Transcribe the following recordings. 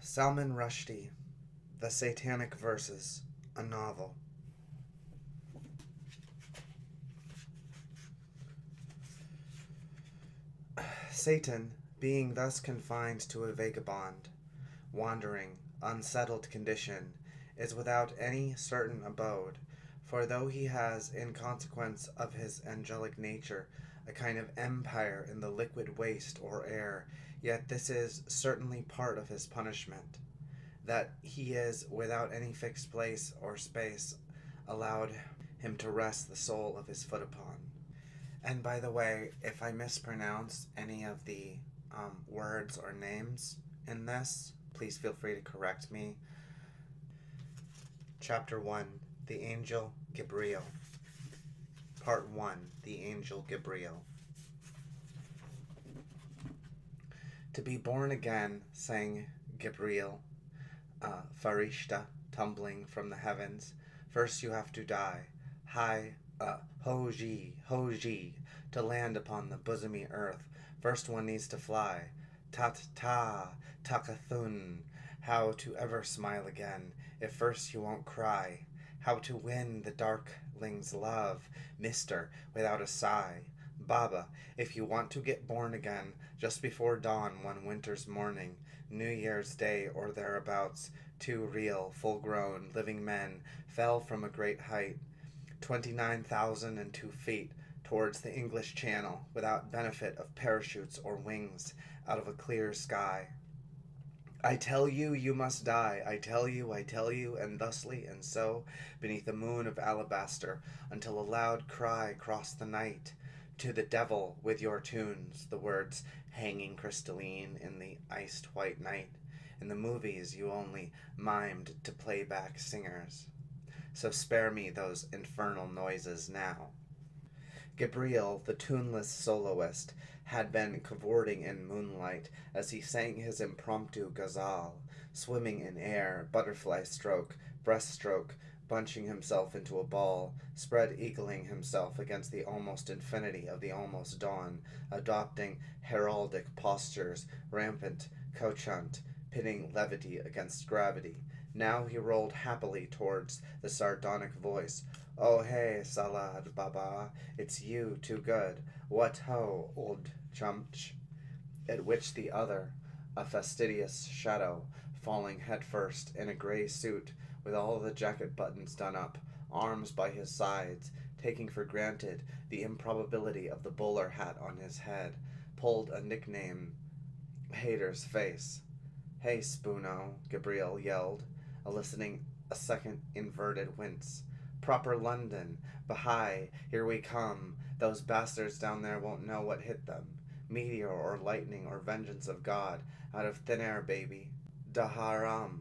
Salman Rushdie, The Satanic Verses, a novel. Satan, being thus confined to a vagabond, wandering, unsettled condition, is without any certain abode, for though he has, in consequence of his angelic nature, a kind of empire in the liquid waste or air, yet this is certainly part of his punishment, that he is without any fixed place or space allowed him to rest the sole of his foot upon. And by the way, if I mispronounce any of the words or names in this, please feel free to correct me. Chapter 1, The Angel Gabriel. Part 1, The Angel Gabriel. To be born again, sang Gabriel, Farishta, tumbling from the heavens, first you have to die. Hoji, to land upon the bosomy earth. First one needs to fly. Takathun, how to ever smile again, if first you won't cry. How to win the darkling's love, mister, without a sigh. Baba, if you want to get born again, just before dawn one winter's morning, New Year's Day or thereabouts, two real, full-grown, living men fell from a great height, 29,002 feet, towards the English Channel, without benefit of parachutes or wings, out of a clear sky. I tell you, you must die, I tell you, and thusly and so, beneath a moon of alabaster, until a loud cry crossed the night, to the devil with your tunes, the words hanging crystalline in the iced white night. In the movies you only mimed to playback singers, so spare me those infernal noises now. Gabriel, the tuneless soloist, had been cavorting in moonlight as he sang his impromptu ghazal, swimming in air, butterfly stroke, breaststroke, bunching himself into a ball, spread-eagling himself against the almost infinity of the almost dawn, adopting heraldic postures, rampant, couchant, pitting levity against gravity. Now he rolled happily towards the sardonic voice. Oh hey, Salad Baba, it's you, too good. What ho, old chumch? At which the other, a fastidious shadow, falling headfirst in a grey suit, with all the jacket buttons done up, arms by his sides, taking for granted the improbability of the bowler hat on his head, pulled a nickname hater's face. Hey, Spoono, Gabriel yelled, eliciting a second inverted wince. Proper London, Bahai, here we come. Those bastards down there won't know what hit them. Meteor or lightning or vengeance of God, out of thin air, baby. Daharam.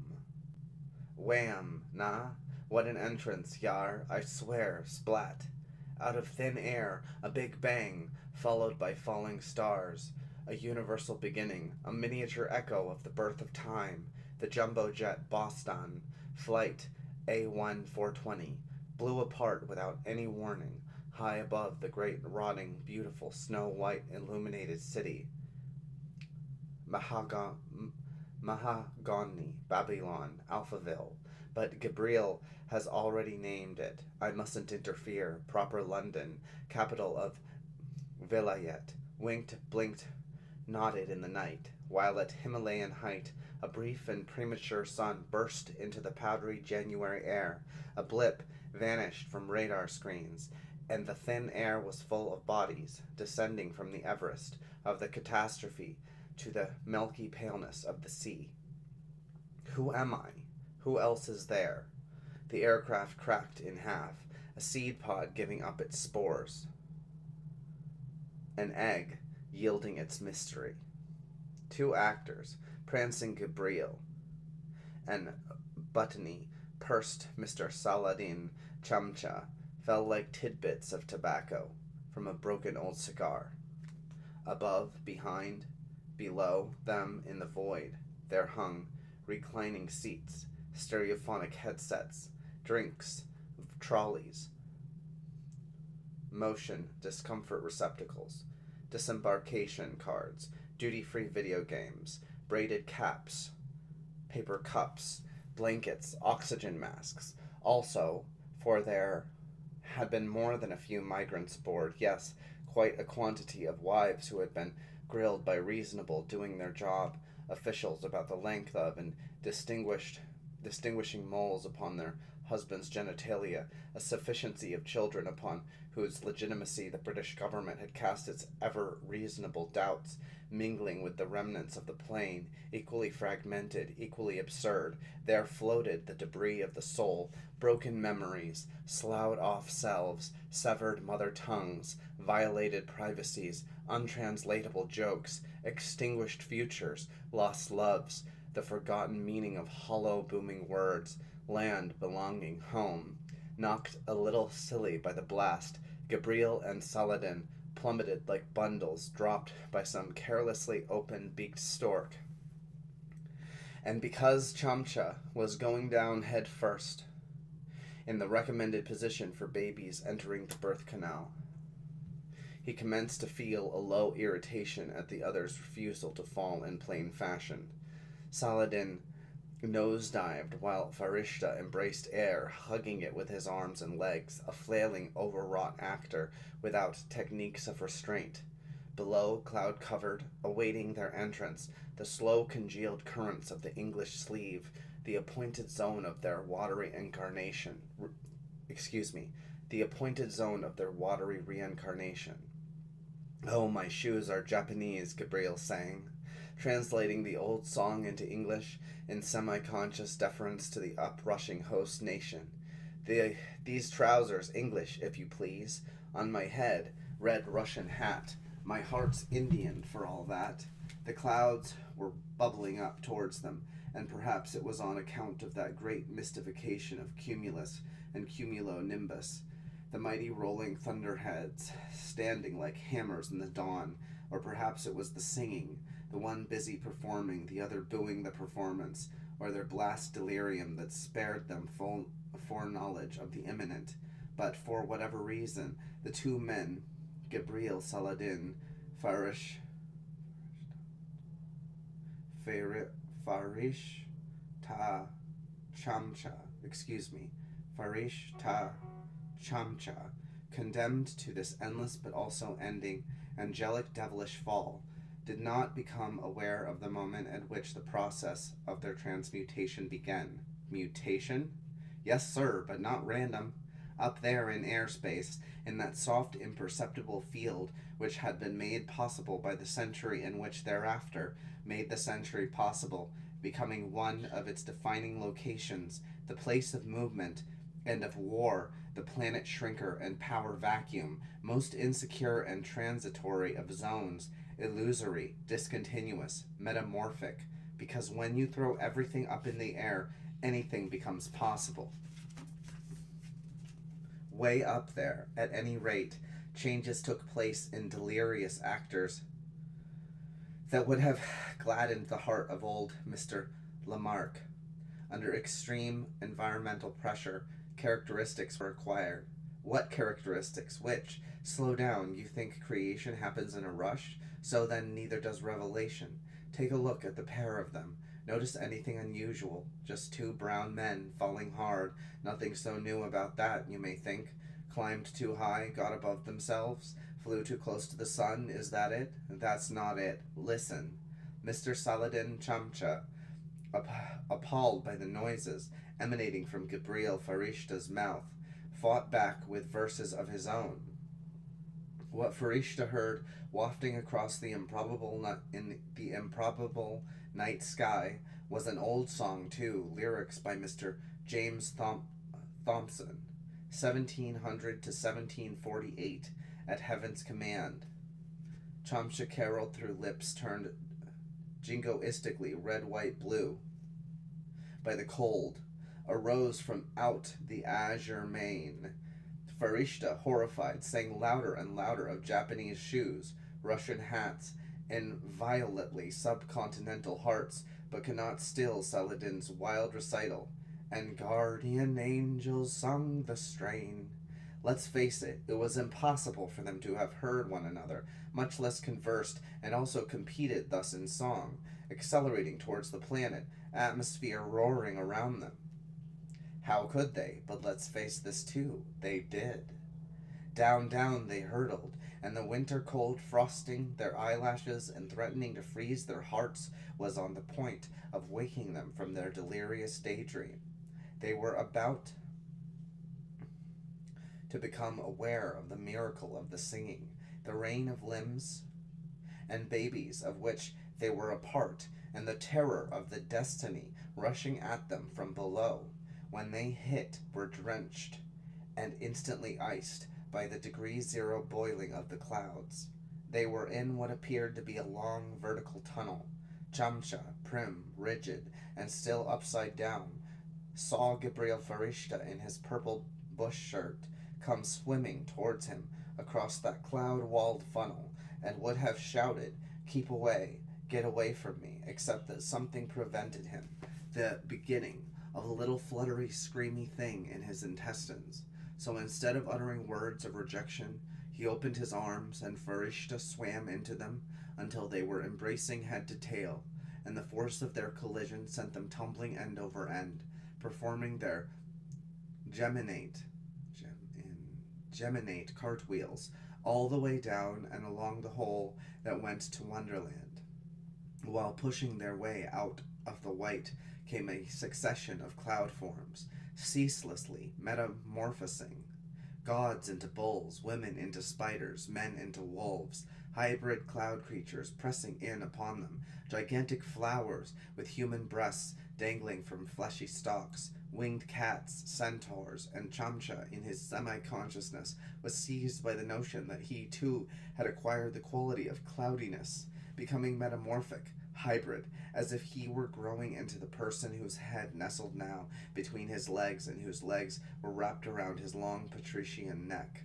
Wham, nah? What an entrance, yar, I swear, splat. Out of thin air, a big bang, followed by falling stars. A universal beginning, a miniature echo of the birth of time. The jumbo jet Boston, flight A1420, blew apart without any warning, high above the great, rotting, beautiful, snow-white, illuminated city. Mahagoni, Babylon, Alphaville. But Gabriel has already named it. I mustn't interfere. Proper London, capital of Vilayet. Winked, blinked, nodded in the night, while at Himalayan height a brief and premature sun burst into the powdery January air. A blip vanished from radar screens, and the thin air was full of bodies, descending from the Everest of the catastrophe to the milky paleness of the sea. Who am I? Who else is there? The aircraft cracked in half, a seed pod giving up its spores. An egg yielding its mystery. Two actors, prancing Gabriel, and Buttony, pursed Mr. Saladin Chamcha, fell like tidbits of tobacco from a broken old cigar. Above, behind, below them in the void, there hung reclining seats, stereophonic headsets, drinks, trolleys, motion discomfort receptacles, disembarkation cards, duty-free video games, braided caps, paper cups, blankets, oxygen masks. Also, for there had been more than a few migrants aboard, yes, quite a quantity of wives who had been grilled by reasonable, doing their job officials about the length of and distinguishing moles upon their husbands' genitalia, a sufficiency of children upon whose legitimacy the British government had cast its ever reasonable doubts, mingling with the remnants of the plain, equally fragmented, equally absurd. There floated the debris of the soul, broken memories, sloughed off selves, severed mother tongues, violated privacies, untranslatable jokes, extinguished futures, lost loves, the forgotten meaning of hollow booming words, land belonging home. Knocked a little silly by the blast, Gabriel and Saladin plummeted like bundles dropped by some carelessly open-beaked stork. And because Chamcha was going down head first, in the recommended position for babies entering the birth canal, he commenced to feel a low irritation at the other's refusal to fall in plain fashion. Saladin nosedived while Farishta embraced air, hugging it with his arms and legs, a flailing, overwrought actor without techniques of restraint. Below, cloud-covered, awaiting their entrance, the slow congealed currents of the English sleeve, the appointed zone of their watery reincarnation. Oh, my shoes are Japanese, Gabriel sang, translating the old song into English in semi-conscious deference to the uprushing host nation. These trousers English, if you please. On my head, red Russian hat. My heart's Indian for all that. The clouds were bubbling up towards them, and perhaps it was on account of that great mystification of cumulus and cumulonimbus, the mighty rolling thunderheads standing like hammers in the dawn, or perhaps it was the singing, the one busy performing, the other booing the performance, or their blast delirium that spared them full foreknowledge of the imminent. But for whatever reason, the two men, Gabriel Saladin, Farish Ta Chamcha, condemned to this endless but also ending, angelic devilish fall, did not become aware of the moment at which the process of their transmutation began. Mutation? Yes, sir, but not random. Up there in airspace, in that soft, imperceptible field which had been made possible by the century and which thereafter made the century possible, becoming one of its defining locations, the place of movement and of war, the planet shrinker and power vacuum, most insecure and transitory of zones, illusory, discontinuous, metamorphic, because when you throw everything up in the air, anything becomes possible. Way up there, at any rate, changes took place in delirious actors that would have gladdened the heart of old Mr. Lamarck. Under extreme environmental pressure, characteristics were acquired. What characteristics? Which? Slow down. You think creation happens in a rush? So then neither does revelation. Take a look at the pair of them. Notice anything unusual? Just two brown men falling hard. Nothing so new about that, you may think. Climbed too high, got above themselves, flew too close to the sun. Is that it? That's not it. Listen. Mr. Saladin Chamcha, appalled by the noises emanating from Gabriel Farishta's mouth, fought back with verses of his own. What Farishta heard wafting across the improbable night sky was an old song too, lyrics by Mr. James Thompson, 1700 to 1748, at heaven's command. Chamcha caroled through lips turned jingoistically red, white, blue by the cold, arose from out the azure main. Farishta, horrified, sang louder and louder of Japanese shoes, Russian hats, and violetly subcontinental hearts, but could not still Saladin's wild recital. And guardian angels sung the strain. Let's face it, it was impossible for them to have heard one another, much less conversed, and also competed thus in song, accelerating towards the planet, atmosphere roaring around them. How could they? But let's face this too, they did. Down, down they hurtled, and the winter cold frosting their eyelashes and threatening to freeze their hearts was on the point of waking them from their delirious daydream. They were about to become aware of the miracle of the singing, the rain of limbs and babies of which they were a part, and the terror of the destiny rushing at them from below. When they hit, were drenched and instantly iced by the degree zero boiling of the clouds. They were in what appeared to be a long vertical tunnel. Chamcha, prim, rigid, and still upside down, saw Gabriel Farishta in his purple bush shirt come swimming towards him across that cloud-walled funnel, and would have shouted, "Keep away, get away from me," except that something prevented him, the beginning of a little fluttery, screamy thing in his intestines. So instead of uttering words of rejection, he opened his arms, and Farishta swam into them until they were embracing head to tail, and the force of their collision sent them tumbling end over end, performing their geminate cartwheels all the way down and along the hole that went to Wonderland. While pushing their way out of the white came a succession of cloud forms, ceaselessly metamorphosing. Gods into bulls, women into spiders, men into wolves, hybrid cloud creatures pressing in upon them, gigantic flowers with human breasts dangling from fleshy stalks, winged cats, centaurs, and Chamcha, in his semi-consciousness, was seized by the notion that he too had acquired the quality of cloudiness, becoming metamorphic, hybrid, as if he were growing into the person whose head nestled now between his legs and whose legs were wrapped around his long patrician neck.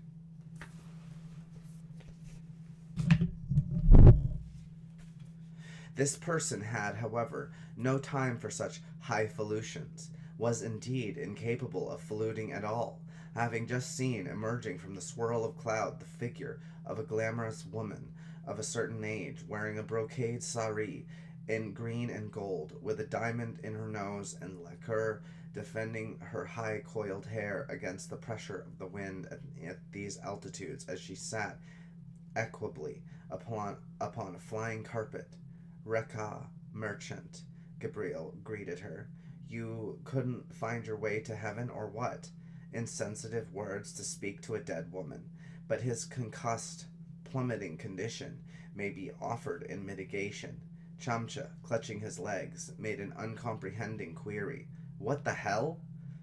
This person had, however, no time for such highfalutions, was indeed incapable of faluting at all, having just seen emerging from the swirl of cloud the figure of a glamorous woman of a certain age, wearing a brocade sari in green and gold, with a diamond in her nose and lacquer defending her high coiled hair against the pressure of the wind at these altitudes, as she sat equably upon a flying carpet. "Rekha, merchant," Gabriel greeted her. "You couldn't find your way to heaven, or what?" Insensitive words to speak to a dead woman, but his concussed, plummeting condition may be offered in mitigation. Chamcha, clutching his legs, made an uncomprehending query. "What the hell?"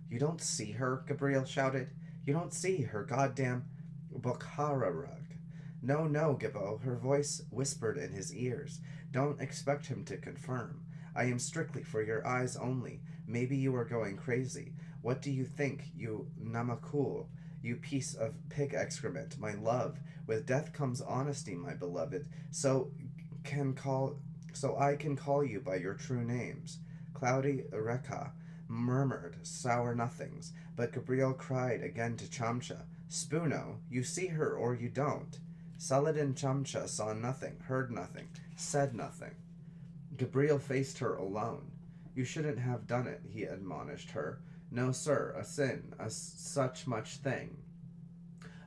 "You don't see her?" Gabriel shouted. "You don't see her goddamn Bokhara rug." "No, no, Gibbo," her voice whispered in his ears. "Don't expect him to confirm. I am strictly for your eyes only. Maybe you are going crazy. What do you think, you namakul, you piece of pig excrement, my love? With death comes honesty, my beloved. So I can call you by your true names." Cloudy Rekha murmured sour nothings, but Gabriel cried again to Chamcha, "Spoono, you see her or you don't." Saladin Chamcha saw nothing, heard nothing, said nothing. Gabriel faced her alone. "You shouldn't have done it," he admonished her. "No, sir, a sin, a such much thing."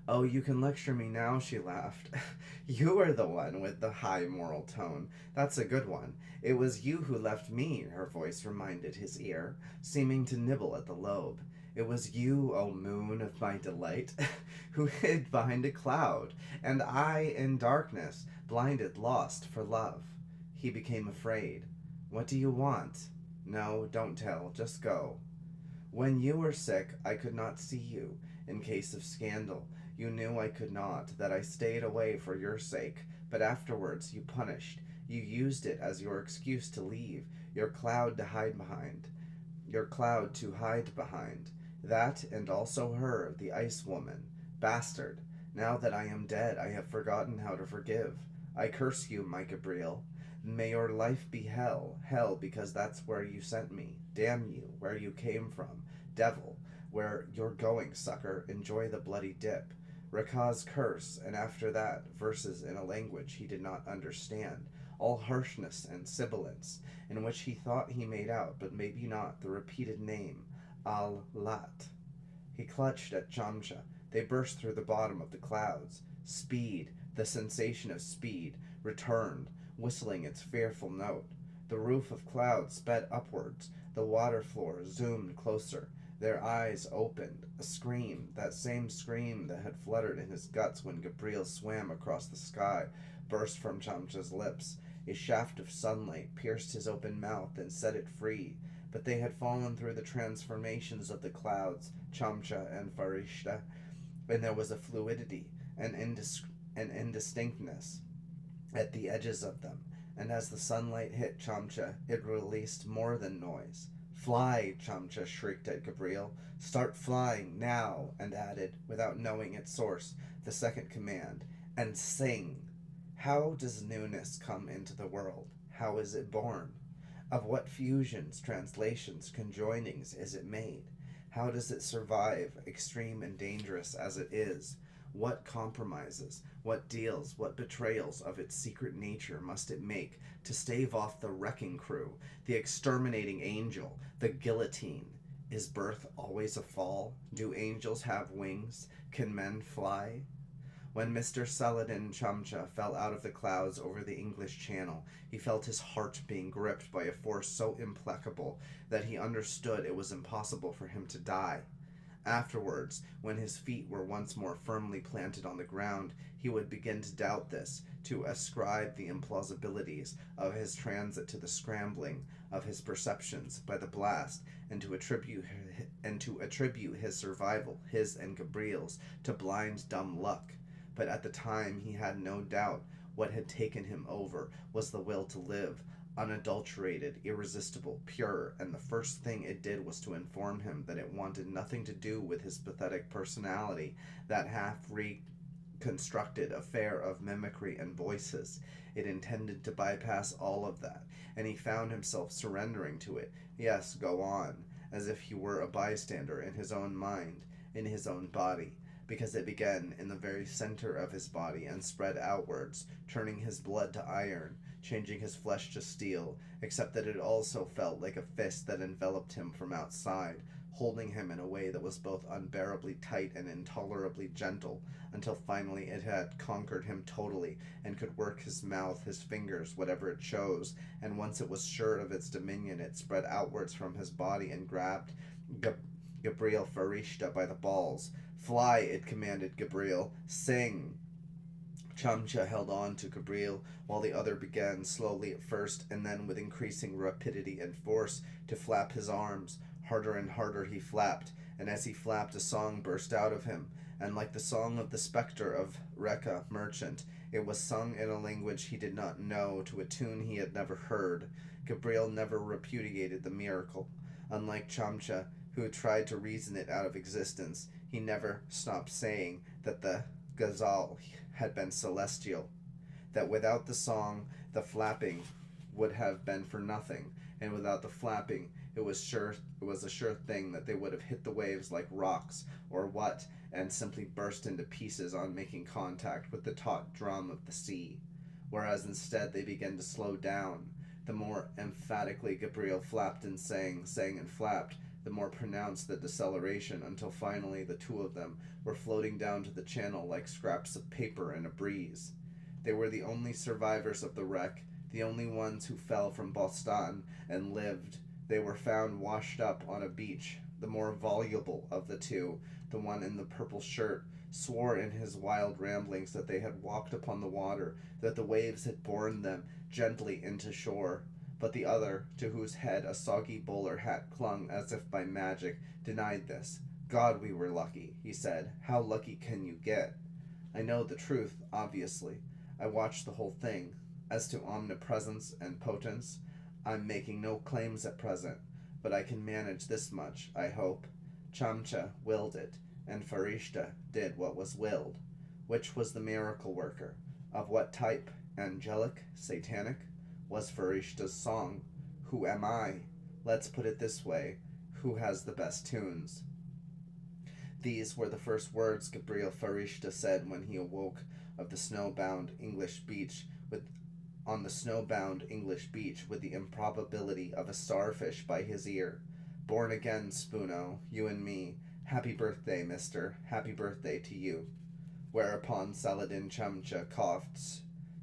"Oh, you can lecture me now," she laughed. "You are the one with the high moral tone. That's a good one. It was you who left me," her voice reminded his ear, seeming to nibble at the lobe. "It was you, O moon of my delight, who hid behind a cloud, and I in darkness, blinded, lost for love." He became afraid. "What do you want?" "No, don't tell. Just go." "When you were sick, I could not see you, in case of scandal. You knew I could not, that I stayed away for your sake, but afterwards you punished. You used it as your excuse to leave, your cloud to hide behind. That, and also her, the ice woman. Bastard. Now that I am dead, I have forgotten how to forgive. I curse you, my Gabriel. May your life be hell, because that's where you sent me. Damn you, where you came from. Devil, where you're going, sucker. Enjoy the bloody dip." Rekha's curse, and after that, verses in a language he did not understand, all harshness and sibilance, in which he thought he made out, but maybe not, the repeated name, Al-Lat. He clutched at Chamcha. They burst through the bottom of the clouds. Speed, the sensation of speed, returned, whistling its fearful note. The roof of clouds sped upwards. The water floor zoomed closer. Their eyes opened. A scream, that same scream that had fluttered in his guts when Gabriel swam across the sky, burst from Chamcha's lips. A shaft of sunlight pierced his open mouth and set it free. But they had fallen through the transformations of the clouds, Chamcha and Farishta, and there was a fluidity, an indistinctness at the edges of them, and as the sunlight hit Chamcha, it released more than noise. "Fly!" Chamcha shrieked at Gabriel. "Start flying, now!" and added, without knowing its source, the second command, "and sing!" How does newness come into the world? How is it born? Of what fusions, translations, conjoinings is it made? How does it survive, extreme and dangerous as it is? What compromises, what deals, what betrayals of its secret nature must it make to stave off the wrecking crew, the exterminating angel, the guillotine? Is birth always a fall? Do angels have wings? Can men fly? When Mr. Saladin Chamcha fell out of the clouds over the English Channel, he felt his heart being gripped by a force so implacable that he understood it was impossible for him to die. Afterwards, when his feet were once more firmly planted on the ground, he would begin to doubt this, to ascribe the implausibilities of his transit to the scrambling of his perceptions by the blast, and to attribute his survival, his and Gabriel's, to blind, dumb luck. But at the time he had no doubt what had taken him over was the will to live, unadulterated, irresistible, pure, and the first thing it did was to inform him that it wanted nothing to do with his pathetic personality, that half-reconstructed affair of mimicry and voices. It intended to bypass all of that, and he found himself surrendering to it. Yes, go on, as if he were a bystander in his own mind, in his own body, because it began in the very center of his body and spread outwards, turning his blood to iron, changing his flesh to steel, except that it also felt like a fist that enveloped him from outside, holding him in a way that was both unbearably tight and intolerably gentle, until finally it had conquered him totally, and could work his mouth, his fingers, whatever it chose, and once it was sure of its dominion, it spread outwards from his body and grabbed Gabriel Farishta by the balls. "Fly," it commanded Gabriel. "Sing!" Chamcha held on to Gabriel, while the other began, slowly at first, and then with increasing rapidity and force, to flap his arms. Harder and harder he flapped, and as he flapped a song burst out of him, and like the song of the spectre of Rekha merchant, it was sung in a language he did not know, to a tune he had never heard. Gabriel never repudiated the miracle. Unlike Chamcha, who tried to reason it out of existence, he never stopped saying that the ghazal had been celestial, that without the song the flapping would have been for nothing, and without the flapping it was a sure thing that they would have hit the waves like rocks or what, and simply burst into pieces on making contact with the taut drum of the sea, whereas instead they began to slow down. The more emphatically Gabriel flapped and sang and flapped, the more pronounced the deceleration, until finally the two of them were floating down to the channel like scraps of paper in a breeze. They were the only survivors of the wreck, the only ones who fell from Bostan and lived. They were found washed up on a beach. The more voluble of the two, the one in the purple shirt, swore in his wild ramblings that they had walked upon the water, that the waves had borne them gently into shore. But the other, to whose head a soggy bowler hat clung as if by magic, denied this. "God, we were lucky," he said. "How lucky can you get?" "I know the truth, obviously. I watched the whole thing. As to omnipresence and potence, I'm making no claims at present, but I can manage this much, I hope. Chamcha willed it, and Farishta did what was willed. Which was the miracle worker? Of what type? Angelic? Satanic? Was Farishta's song? Who am I? Let's put it this way. Who has the best tunes?" These were the first words Gabriel Farishta said when he awoke of the snow-bound English beach with on the snowbound English beach with the improbability of a starfish by his ear. Born again, Spoono, you and me. Happy birthday, mister. Happy birthday to you. Whereupon Saladin Chamcha coughed,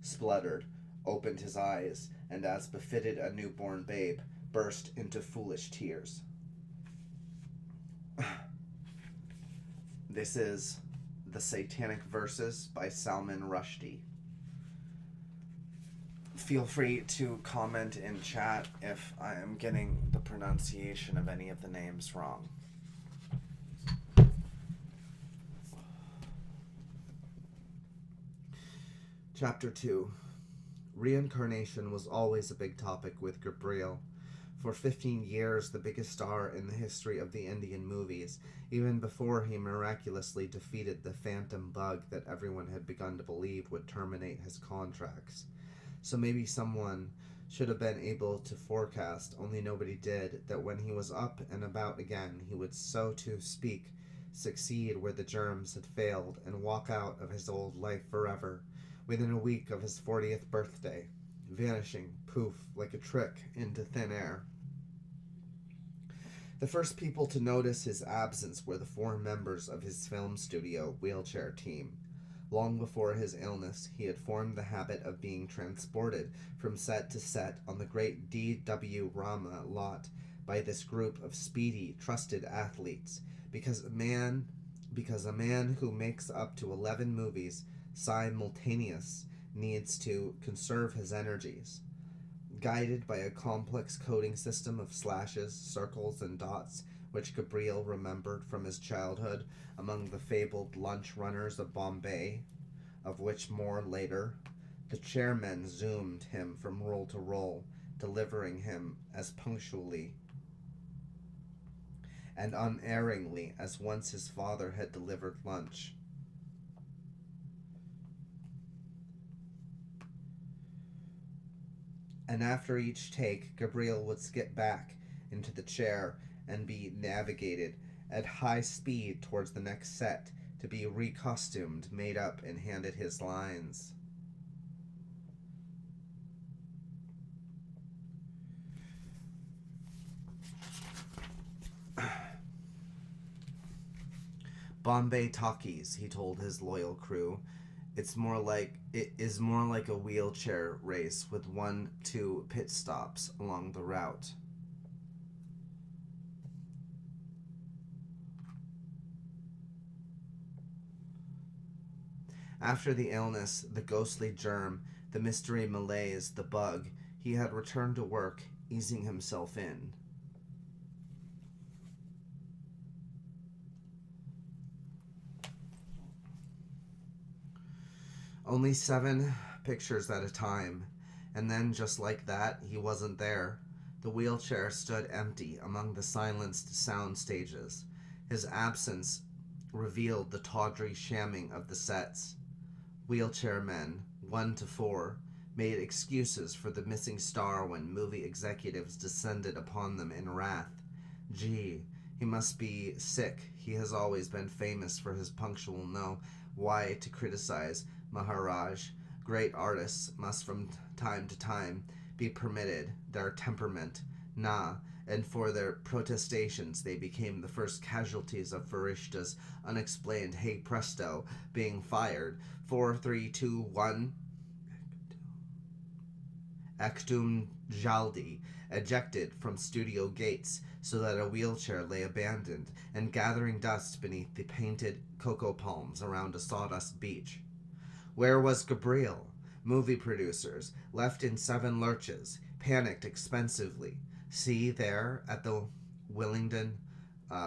spluttered, opened his eyes, and as befitted a newborn babe, burst into foolish tears. This is The Satanic Verses by Salman Rushdie. Feel free to comment in chat if I am getting the pronunciation of any of the names wrong. Chapter 2. Reincarnation was always a big topic with Gabriel. For 15 years, the biggest star in the history of the Indian movies, even before he miraculously defeated the phantom bug that everyone had begun to believe would terminate his contracts. So maybe someone should have been able to forecast, only nobody did, that when he was up and about again, he would, so to speak, succeed where the germs had failed and walk out of his old life forever, within a week of his 40th birthday, vanishing, poof, like a trick, into thin air. The first people to notice his absence were the 4 members of his film studio wheelchair team. Long before his illness, he had formed the habit of being transported from set to set on the great D.W. Rama lot by this group of speedy, trusted athletes, because a man who makes up to 11 movies simultaneous needs to conserve his energies. Guided by a complex coding system of slashes, circles, and dots, which Gabriel remembered from his childhood among the fabled lunch runners of Bombay, of which more later, the chairmen zoomed him from roll to roll, delivering him as punctually and unerringly as once his father had delivered lunch. And after each take, Gabriel would skip back into the chair and be navigated at high speed towards the next set to be recostumed, made up, and handed his lines. Bombay talkies, he told his loyal crew. It is more like a wheelchair race with 1-2 pit stops along the route. After the illness, the ghostly germ, the mystery malaise, the bug, he had returned to work, easing himself in. Only 7 pictures at a time, and then just like that, he wasn't there. The wheelchair stood empty among the silenced sound stages. His absence revealed the tawdry shamming of the sets. Wheelchair men, 1 to 4, made excuses for the missing star when movie executives descended upon them in wrath. Gee, he must be sick. He has always been famous for his punctual know why to criticize Maharaj. Great artists must from time to time be permitted their temperament. And for their protestations they became the first casualties of Farishta's unexplained hey presto being fired. 4, 3, 2, 1. Ekdum Jaldi, ejected from studio gates so that a wheelchair lay abandoned and gathering dust beneath the painted cocoa palms around a sawdust beach. Where was Gabriel? Movie producers, left in 7 lurches, panicked expensively. See there at the Willingdon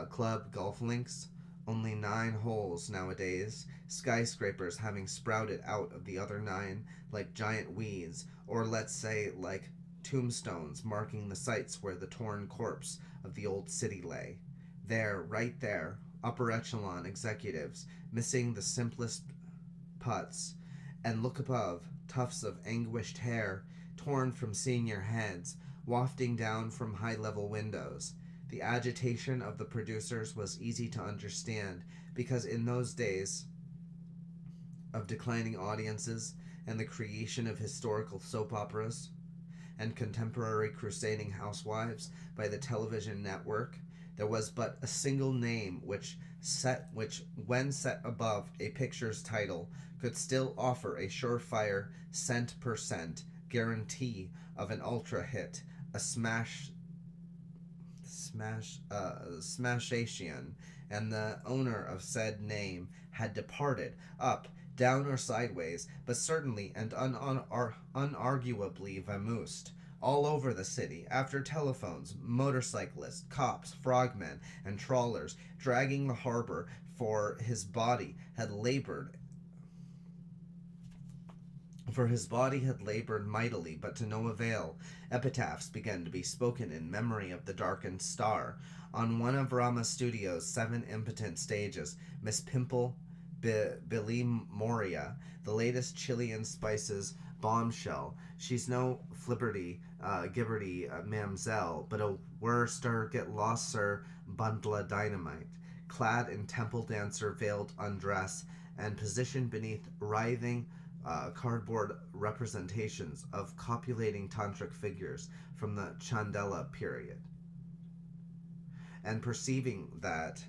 Club golf links? Only 9 holes nowadays, skyscrapers having sprouted out of the other 9 like giant weeds, or let's say like tombstones marking the sites where the torn corpse of the old city lay. There, right there, upper echelon executives, missing the simplest putts, and look above, tufts of anguished hair, torn from senior heads, wafting down from high-level windows. The agitation of the producers was easy to understand, because in those days of declining audiences, and the creation of historical soap operas and contemporary crusading housewives by the television network, there was but a single name which, when set above a picture's title, could still offer a surefire cent per cent guarantee of an ultra hit, a smashation, and the owner of said name had departed up, down, or sideways, but certainly and unarguably vamoosed all over the city, after telephones, motorcyclists, cops, frogmen, and trawlers, dragging the harbor, for his body had labored mightily, but to no avail. Epitaphs began to be spoken in memory of the darkened star. On one of Rama's studio's 7 impotent stages, Miss Pimple Billy Moria, the latest Chilean spices bombshell. She's no gibberty mamselle, but a Worcester get lost sir bundle dynamite, clad in temple dancer veiled undress, and positioned beneath writhing cardboard representations of copulating tantric figures from the Chandela period. And perceiving that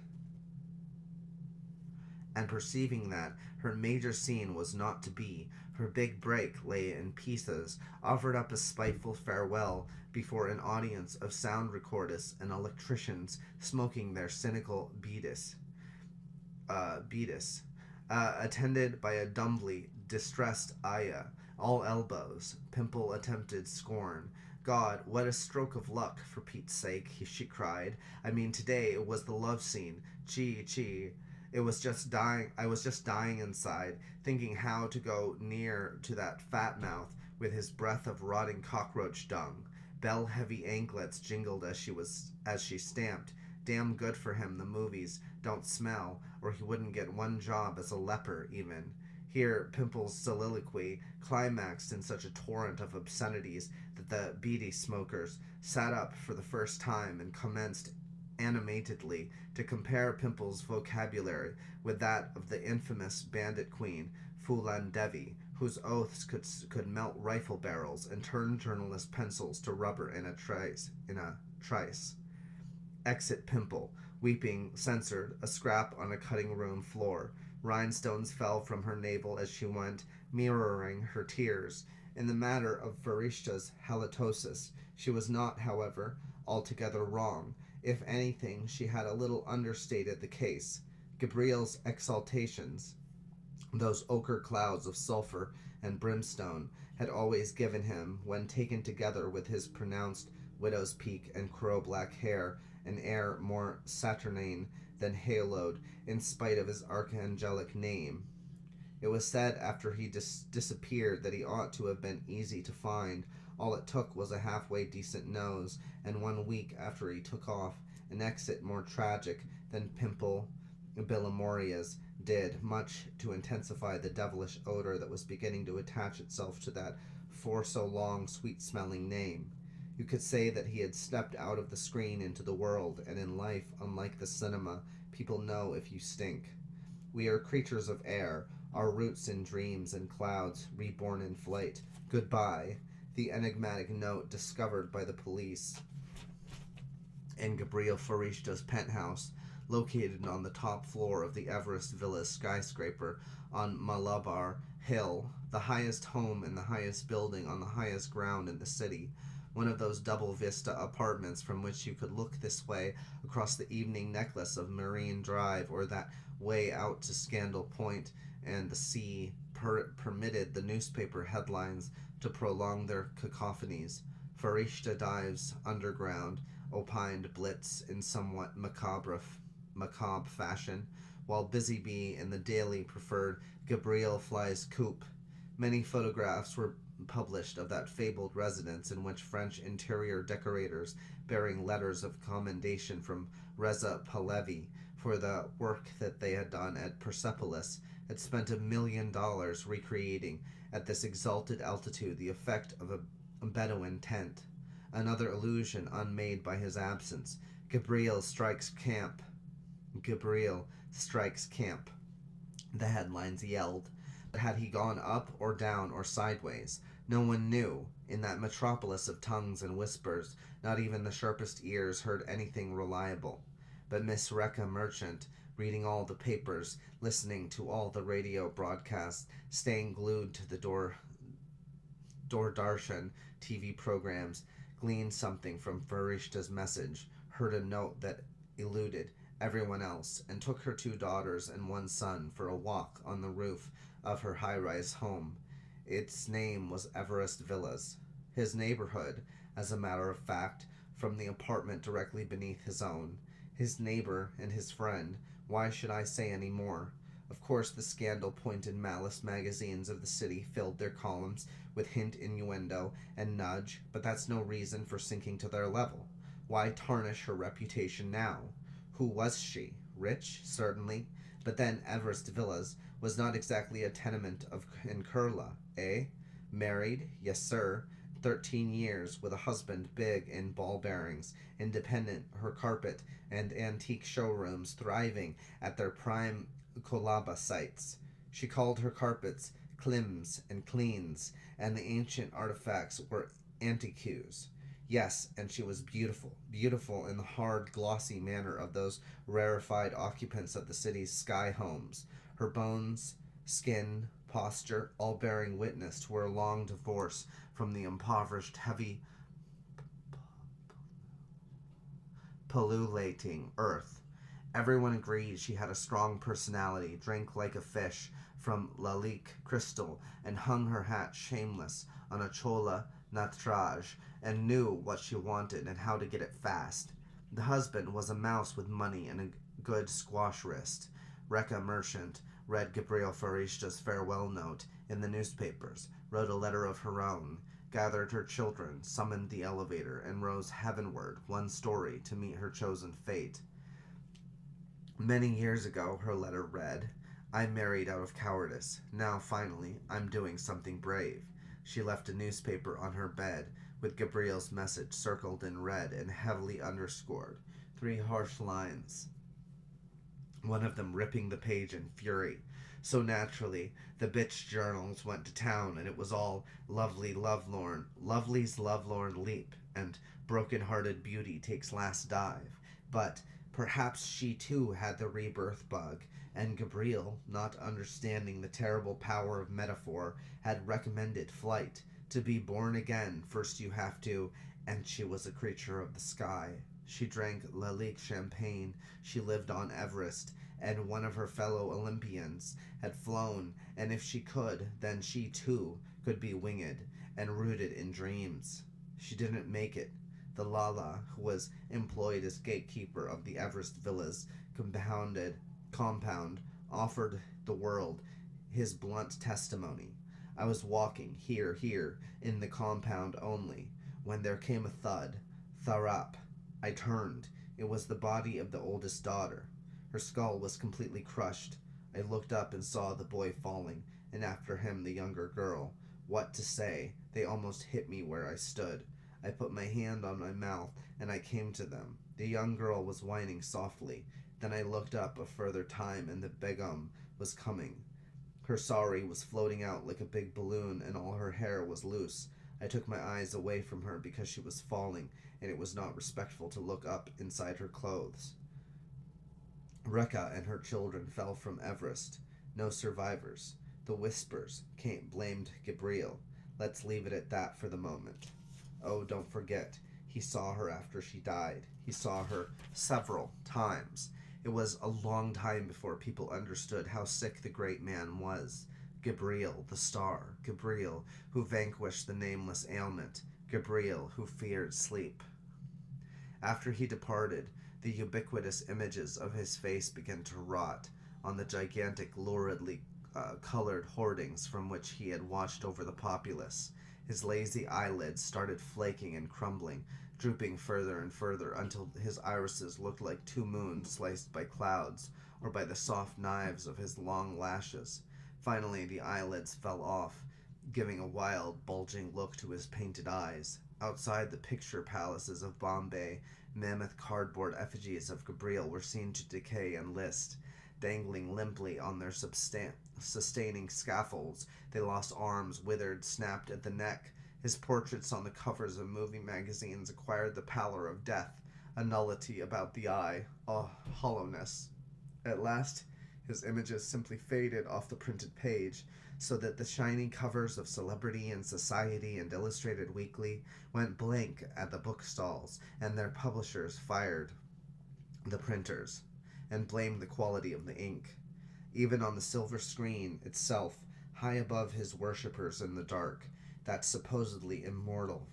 her major scene was not to be, her big break lay in pieces, offered up a spiteful farewell before an audience of sound recordists and electricians smoking their cynical beatus, attended by a dumbly distressed Aya, all elbows. Pimple attempted scorn. God, what a stroke of luck, for Pete's sake, she cried. I mean, today it was the love scene. Gee. I was just dying inside, thinking how to go near to that fat mouth with his breath of rotting cockroach dung. Bell-heavy anklets jingled as she stamped. Damn good for him the movies don't smell, or he wouldn't get one job as a leper, even. Here, Pimple's soliloquy climaxed in such a torrent of obscenities that the beady smokers sat up for the first time and commenced animatedly to compare Pimple's vocabulary with that of the infamous bandit queen, Fulan Devi, whose oaths could melt rifle barrels and turn journalist pencils to rubber in a trice. Exit Pimple, weeping, censored, a scrap on a cutting room floor. Rhinestones fell from her navel as she went, mirroring her tears. In the matter of Farishta's halitosis, she was not, however, altogether wrong. If anything, she had a little understated the case. Gabriel's exaltations, those ochre clouds of sulphur and brimstone, had always given him, when taken together with his pronounced widow's peak and crow-black hair, an air more saturnine than haloed, in spite of his archangelic name. It was said after he disappeared that he ought to have been easy to find. All it took was a halfway decent nose, and 1 week after he took off, an exit more tragic than Pimple Billimoria's did, much to intensify the devilish odor that was beginning to attach itself to that for so long sweet-smelling name. You could say that he had stepped out of the screen into the world, and in life, unlike the cinema, people know if you stink. We are creatures of air, our roots in dreams and clouds, reborn in flight. Goodbye. The enigmatic note discovered by the police in Gabriel Farishta's penthouse, located on the top floor of the Everest Villas skyscraper on Malabar Hill, the highest home in the highest building on the highest ground in the city, one of those double vista apartments from which you could look this way across the evening necklace of Marine Drive, or that way out to Scandal Point, and the sea permitted the newspaper headlines to prolong their cacophonies. Farishta dives underground, opined Blitz in somewhat macabre fashion, while Busy Bee in the Daily preferred Gabriel flies coop. Many photographs were published of that fabled residence, in which French interior decorators, bearing letters of commendation from Reza Pahlavi for the work that they had done at Persepolis, had spent $1 million recreating at this exalted altitude the effect of a Bedouin tent. Another illusion unmade by his absence. Gabriel strikes camp. The headlines yelled. Had he gone up or down or sideways? No one knew. In that metropolis of tongues and whispers, not even the sharpest ears heard anything reliable. But Miss Rekha Merchant, reading all the papers, listening to all the radio broadcasts, staying glued to the Doordarshan TV programs, gleaned something from Farishta's message, heard a note that eluded everyone else, and took her 2 daughters and 1 son for a walk on the roof of her high-rise home. Its name was Everest Villas. His neighborhood, as a matter of fact, from the apartment directly beneath his own. His neighbor and his friend. Why should I say any more? Of course, the scandal-pointed malice magazines of the city filled their columns with hint, innuendo, and nudge, but that's no reason for sinking to their level. Why tarnish her reputation now? Who was she? Rich? Certainly. But then Everest Villas was not exactly a tenement of Irkalla, eh? Married? Yes, sir. 13 years, with a husband big in ball bearings, independent, her carpet and antique showrooms thriving at their prime Kolaba sites. She called her carpets Klims and Cleans, and the ancient artifacts were antiques. Yes, and she was beautiful, beautiful in the hard, glossy manner of those rarefied occupants of the city's sky homes. Her bones, skin, posture, all bearing witness to her long divorce from the impoverished, heavy, pullulating earth. Everyone agreed she had a strong personality, drank like a fish from Lalique crystal, and hung her hat shameless on a chola natraj, and knew what she wanted and how to get it fast. The husband was a mouse with money and a good squash wrist. Rekha Merchant read Gabriel Farishta's farewell note in the newspapers, wrote a letter of her own, gathered her children, summoned the elevator, and rose heavenward, 1 story, to meet her chosen fate. Many years ago, her letter read, I married out of cowardice. Now, finally, I'm doing something brave. She left a newspaper on her bed, with Gabriel's message circled in red and heavily underscored. 3 harsh lines, one of them ripping the page in fury. So naturally, the bitch journals went to town, and it was all lovely's lovelorn leap, and broken-hearted beauty takes last dive. But perhaps she too had the rebirth bug, and Gabriel, not understanding the terrible power of metaphor, had recommended flight. To be born again, first you have to, and she was a creature of the sky. She drank Lalique champagne, she lived on Everest, and one of her fellow Olympians had flown, and if she could, then she too could be winged and rooted in dreams. She didn't make it. The Lala, who was employed as gatekeeper of the Everest Villas compound, offered the world his blunt testimony. I was walking here, in the compound only, when there came a thud. Tharap. I turned. It was the body of the oldest daughter. Her skull was completely crushed. I looked up and saw the boy falling, and after him the younger girl. What to say? They almost hit me where I stood. I put my hand on my mouth, and I came to them. The young girl was whining softly. Then I looked up a further time, and the Begum was coming. Her sari was floating out like a big balloon, and all her hair was loose. I took my eyes away from her because she was falling, and it was not respectful to look up inside her clothes. Rekha and her children fell from Everest. No survivors. The whispers blamed Gabriel. Let's leave it at that for the moment. Oh, don't forget, he saw her after she died. He saw her several times. It was a long time before people understood how sick the great man was. Gabriel, the star. Gabriel, who vanquished the nameless ailment. Gabriel, who feared sleep. After he departed, the ubiquitous images of his face began to rot on the gigantic, luridly colored hoardings from which he had watched over the populace. His lazy eyelids started flaking and crumbling, drooping further and further until his irises looked like 2 moons sliced by clouds, or by the soft knives of his long lashes. Finally, the eyelids fell off, giving a wild, bulging look to his painted eyes. Outside the picture palaces of Bombay, mammoth cardboard effigies of Gabriel were seen to decay and list, dangling limply on their sustaining scaffolds. They lost arms, withered, snapped at the neck. His portraits on the covers of movie magazines acquired the pallor of death, a nullity about the eye, a hollowness. At last, his images simply faded off the printed page, so that the shiny covers of Celebrity and Society and Illustrated Weekly went blank at the bookstalls, and their publishers fired the printers and blamed the quality of the ink. Even on the silver screen itself, high above his worshippers in the dark, that supposedly immortal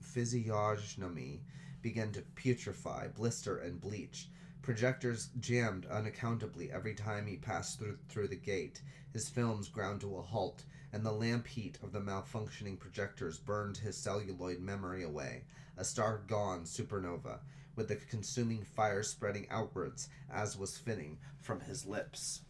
physiognomy began to putrefy, blister, and bleach. Projectors jammed unaccountably every time he passed through the gate. His films ground to a halt, and the lamp heat of the malfunctioning projectors burned his celluloid memory away, a star-gone supernova, with the consuming fire spreading outwards, as was fitting, from his lips.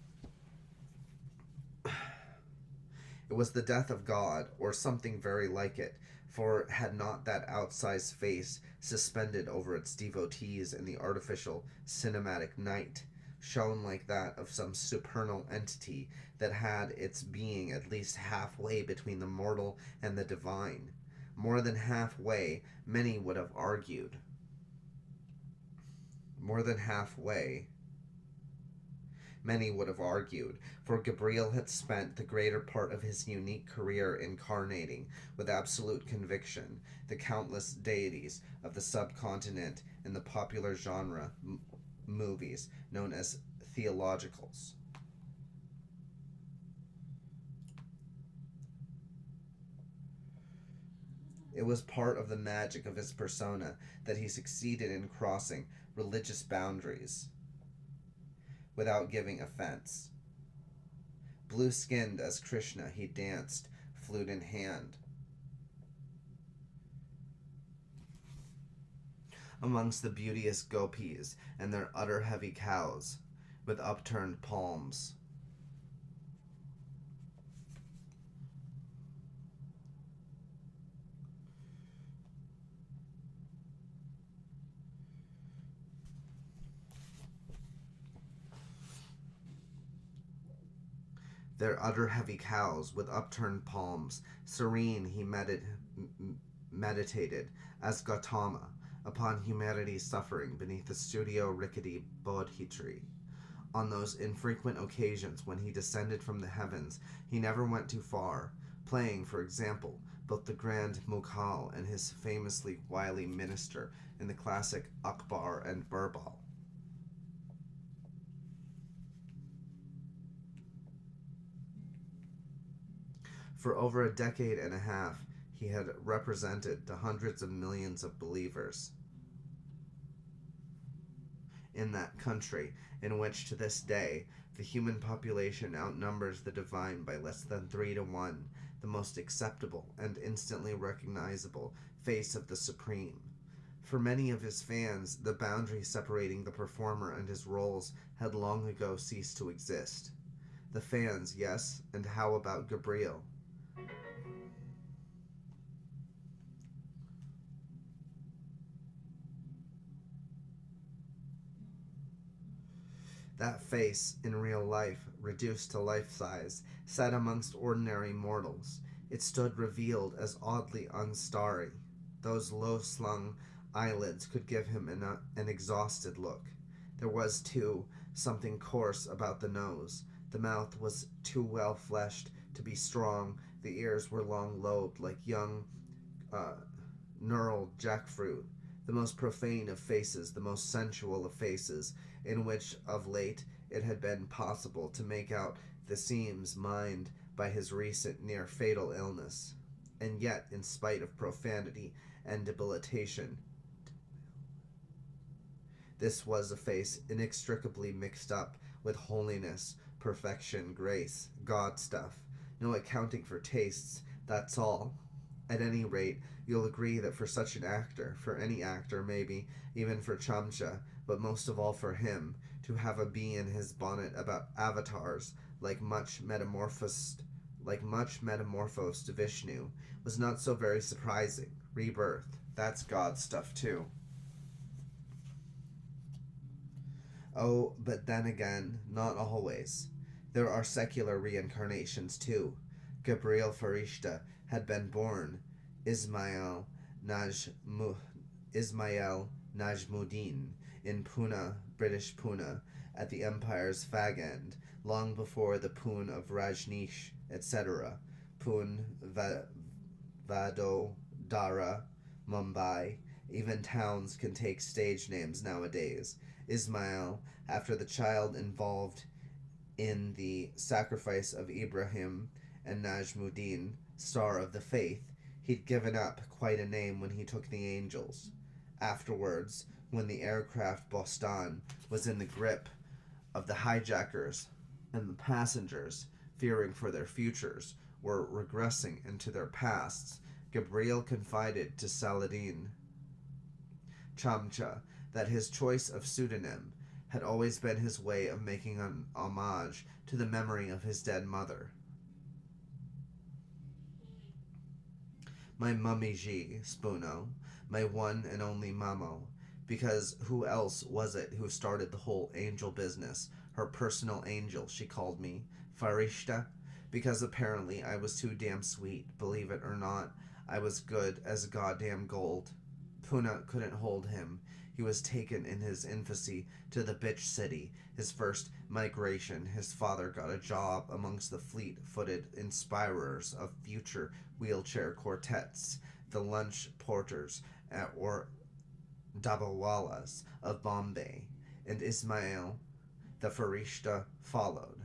It was the death of God, or something very like it, for had not that outsized face, suspended over its devotees in the artificial cinematic night, shone like that of some supernal entity that had its being at least halfway between the mortal and the divine? More than halfway, many would have argued. More than halfway, many would have argued, for Gabriel had spent the greater part of his unique career incarnating, with absolute conviction, the countless deities of the subcontinent in the popular genre movies known as theologicals. It was part of the magic of his persona that he succeeded in crossing religious boundaries without giving offense. Blue-skinned as Krishna, he danced, flute in hand, amongst the beauteous gopis and their utter heavy cows with upturned palms. Their utter heavy cows with upturned palms, serene he meditated as Gautama upon humanity's suffering beneath the studio rickety Bodhi tree. On those infrequent occasions when he descended from the heavens, he never went too far, playing, for example, both the grand Mughal and his famously wily minister in the classic Akbar and Birbal. For over a decade and a half, he had represented the hundreds of millions of believers in that country, in which to this day the human population outnumbers the divine by less than 3-1, the most acceptable and instantly recognizable face of the Supreme. For many of his fans, the boundary separating the performer and his roles had long ago ceased to exist. The fans, yes, and how about Gabriel? That face, in real life, reduced to life-size, sat amongst ordinary mortals. It stood revealed as oddly unstarry. Those low-slung eyelids could give him an exhausted look. There was, too, something coarse about the nose. The mouth was too well-fleshed to be strong. The ears were long-lobed like young, knurled jackfruit. The most profane of faces, the most sensual of faces, in which of late it had been possible to make out the seams mined by his recent near-fatal illness. And yet, in spite of profanity and debilitation, this was a face inextricably mixed up with holiness, perfection, grace, God stuff. No accounting for tastes, that's all. At any rate, you'll agree that for such an actor, for any actor maybe, even for Chamcha, but most of all for him, to have a bee in his bonnet about avatars like much metamorphosed Vishnu was not so very surprising. Rebirth, that's God stuff too. Oh, but then again, not always. There are secular reincarnations too. Gabriel Farishta had been born Ismail Najmu, Ismail Najmuddin in Pune, British Pune, at the empire's fag end, long before the Pune of Rajneesh, etc. Pune, Vadodara, Mumbai. Even towns can take stage names nowadays. Ismail, after the child involved in the sacrifice of Ibrahim and Najmuddin, star of the faith, he'd given up quite a name when he took the angels. Afterwards, when the aircraft Bostan was in the grip of the hijackers and the passengers, fearing for their futures, were regressing into their pasts, Gabriel confided to Saladin Chamcha that his choice of pseudonym had always been his way of making an homage to the memory of his dead mother. My mummy-ji, Spoono, my one and only Mamo, because who else was it who started the whole angel business? Her personal angel, she called me. Farishta? Because apparently I was too damn sweet, believe it or not. I was good as goddamn gold. Pune couldn't hold him. He was taken in his infancy to the bitch city. His first migration, his father got a job amongst the fleet-footed inspirers of future wheelchair quartets, the lunch porters or dabawalas of Bombay, and Ismail, the Farishta, followed.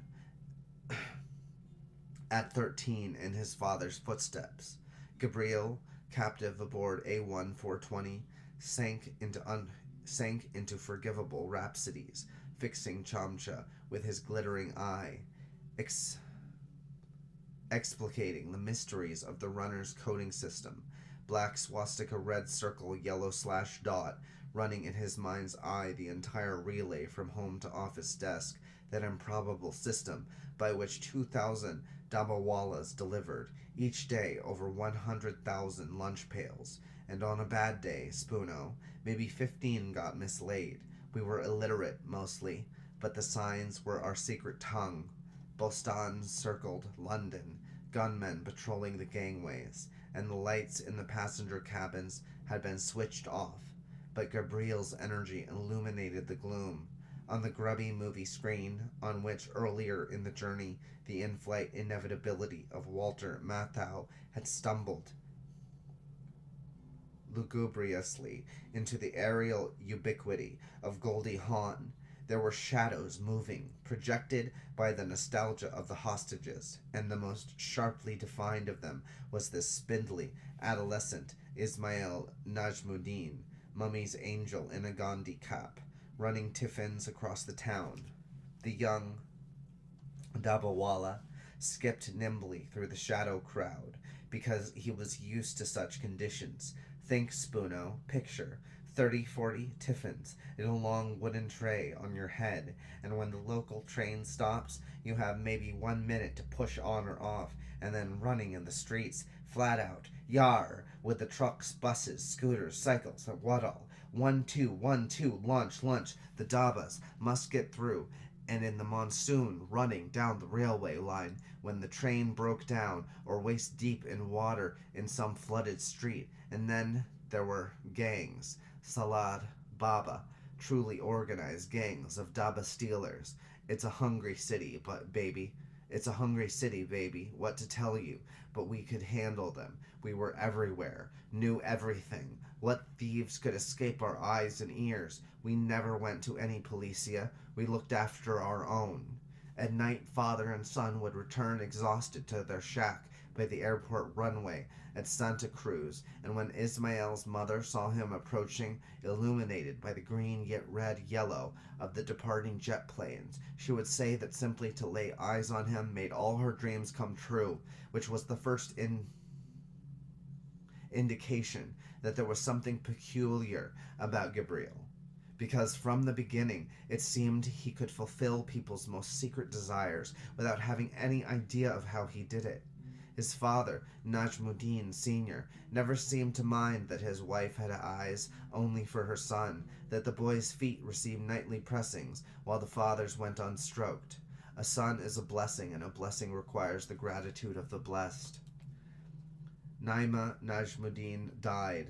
At 13, in his father's footsteps, Gabriel, captive aboard A1 420, sank into forgivable rhapsodies, fixing Chamcha with his glittering eye, explicating the mysteries of the runner's coding system, black swastika, red circle, yellow slash dot, running in his mind's eye the entire relay from home to office desk, that improbable system by which 2,000 dabawalas delivered each day over 100,000 lunch pails, and on a bad day, Spoono, maybe 15 got mislaid. We were illiterate, mostly, but the signs were our secret tongue. Bostan circled London, gunmen patrolling the gangways, and the lights in the passenger cabins had been switched off, but Gabriel's energy illuminated the gloom. On the grubby movie screen, on which earlier in the journey the in-flight inevitability of Walter Matthau had stumbled lugubriously into the aerial ubiquity of Goldie Hawn, there were shadows moving, projected by the nostalgia of the hostages, and the most sharply defined of them was this spindly, adolescent Ismail Najmuddin, mummy's angel in a Gandhi cap, running tiffins across the town. The young Dabawala skipped nimbly through the shadow crowd, because he was used to such conditions. Think, Spoono, picture 30-40 tiffins in a long wooden tray on your head, and when the local train stops, you have maybe 1 minute to push on or off, and then running in the streets, flat out, yar, with the trucks, buses, scooters, cycles, and what all. 1-2, 1-2, lunch, the dabas must get through, and in the monsoon running down the railway line when the train broke down or waist deep in water in some flooded street. And then there were gangs, Salad, Baba, truly organized gangs of Daba stealers. It's a hungry city, baby, what to tell you, but we could handle them. We were everywhere, knew everything. What thieves could escape our eyes and ears? We never went to any policia. We looked after our own. At night, father and son would return exhausted to their shack by the airport runway at Santa Cruz, and when Ismael's mother saw him approaching, illuminated by the green yet red yellow of the departing jet planes, she would say that simply to lay eyes on him made all her dreams come true, which was the first indication that there was something peculiar about Gabriel, because from the beginning it seemed he could fulfill people's most secret desires without having any idea of how he did it. His father, Najmuddin Sr., never seemed to mind that his wife had eyes only for her son, that the boy's feet received nightly pressings, while the father's went unstroked. A son is a blessing, and a blessing requires the gratitude of the blessed. Naima Najmuddin died.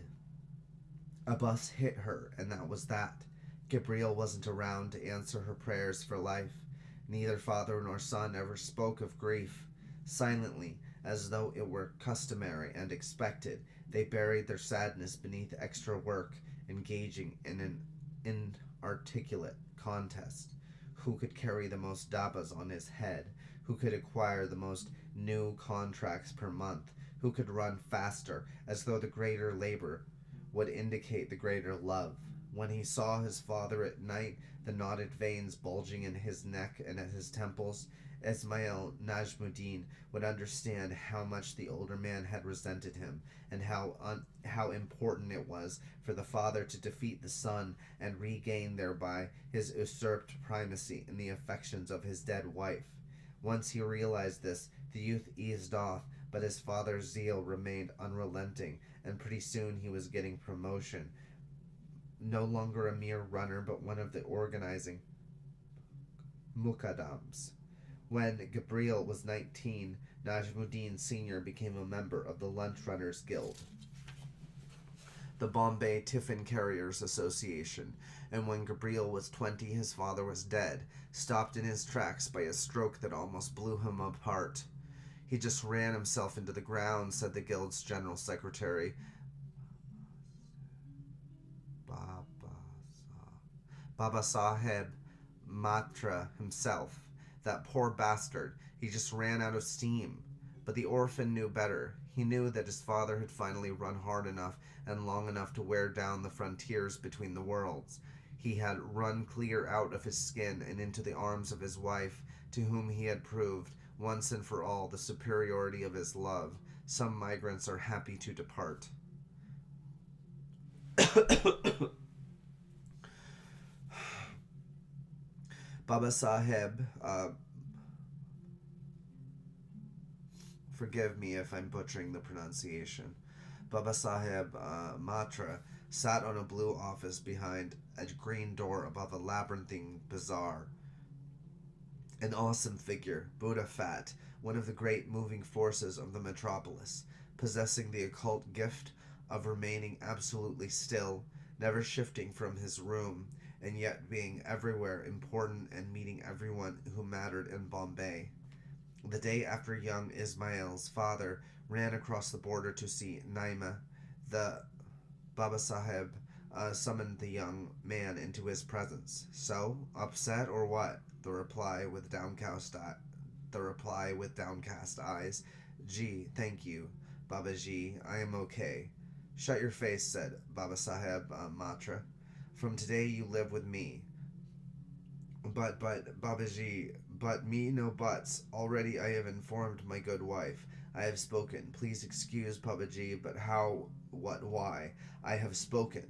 A bus hit her, and that was that. Gabriel wasn't around to answer her prayers for life. Neither father nor son ever spoke of grief. Silently, as though it were customary and expected, they buried their sadness beneath extra work, engaging in an inarticulate contest. Who could carry the most dabbas on his head? Who could acquire the most new contracts per month? Who could run faster, as though the greater labor would indicate the greater love? When he saw his father at night, the knotted veins bulging in his neck and at his temples, Ismail Najmuddin would understand how much the older man had resented him, and how important it was for the father to defeat the son and regain thereby his usurped primacy in the affections of his dead wife. Once he realized this, the youth eased off, but his father's zeal remained unrelenting, and pretty soon he was getting promotion. No longer a mere runner, but one of the organizing muqaddams. When Gabriel was 19, Najmuddin Sr. became a member of the Lunch Runners Guild, the Bombay Tiffin Carriers Association, and when Gabriel was 20, his father was dead, stopped in his tracks by a stroke that almost blew him apart. He just ran himself into the ground, said the guild's general secretary, Baba Saheb Matra himself. That poor bastard. He just ran out of steam. But the orphan knew better. He knew that his father had finally run hard enough and long enough to wear down the frontiers between the worlds. He had run clear out of his skin and into the arms of his wife, to whom he had proved, once and for all, the superiority of his love. Some migrants are happy to depart. Baba Saheb, forgive me if I'm butchering the pronunciation. Baba Saheb Matra sat on a blue office behind a green door above a labyrinthine bazaar. An awesome figure, Buddha fat, one of the great moving forces of the metropolis, possessing the occult gift of remaining absolutely still, never shifting from his room, and yet being everywhere important and meeting everyone who mattered in Bombay. The day after young Ismail's father ran across the border to see Naima, the Baba Saheb summoned the young man into his presence. So, upset or what? The reply with downcast eyes. Gee, thank you, Babaji, I am okay. Shut your face, said Baba Saheb Matra. From today you live with me. But, Babaji, but me no buts. Already I have informed my good wife. I have spoken. Please excuse, Babaji, but how, what, why? I have spoken.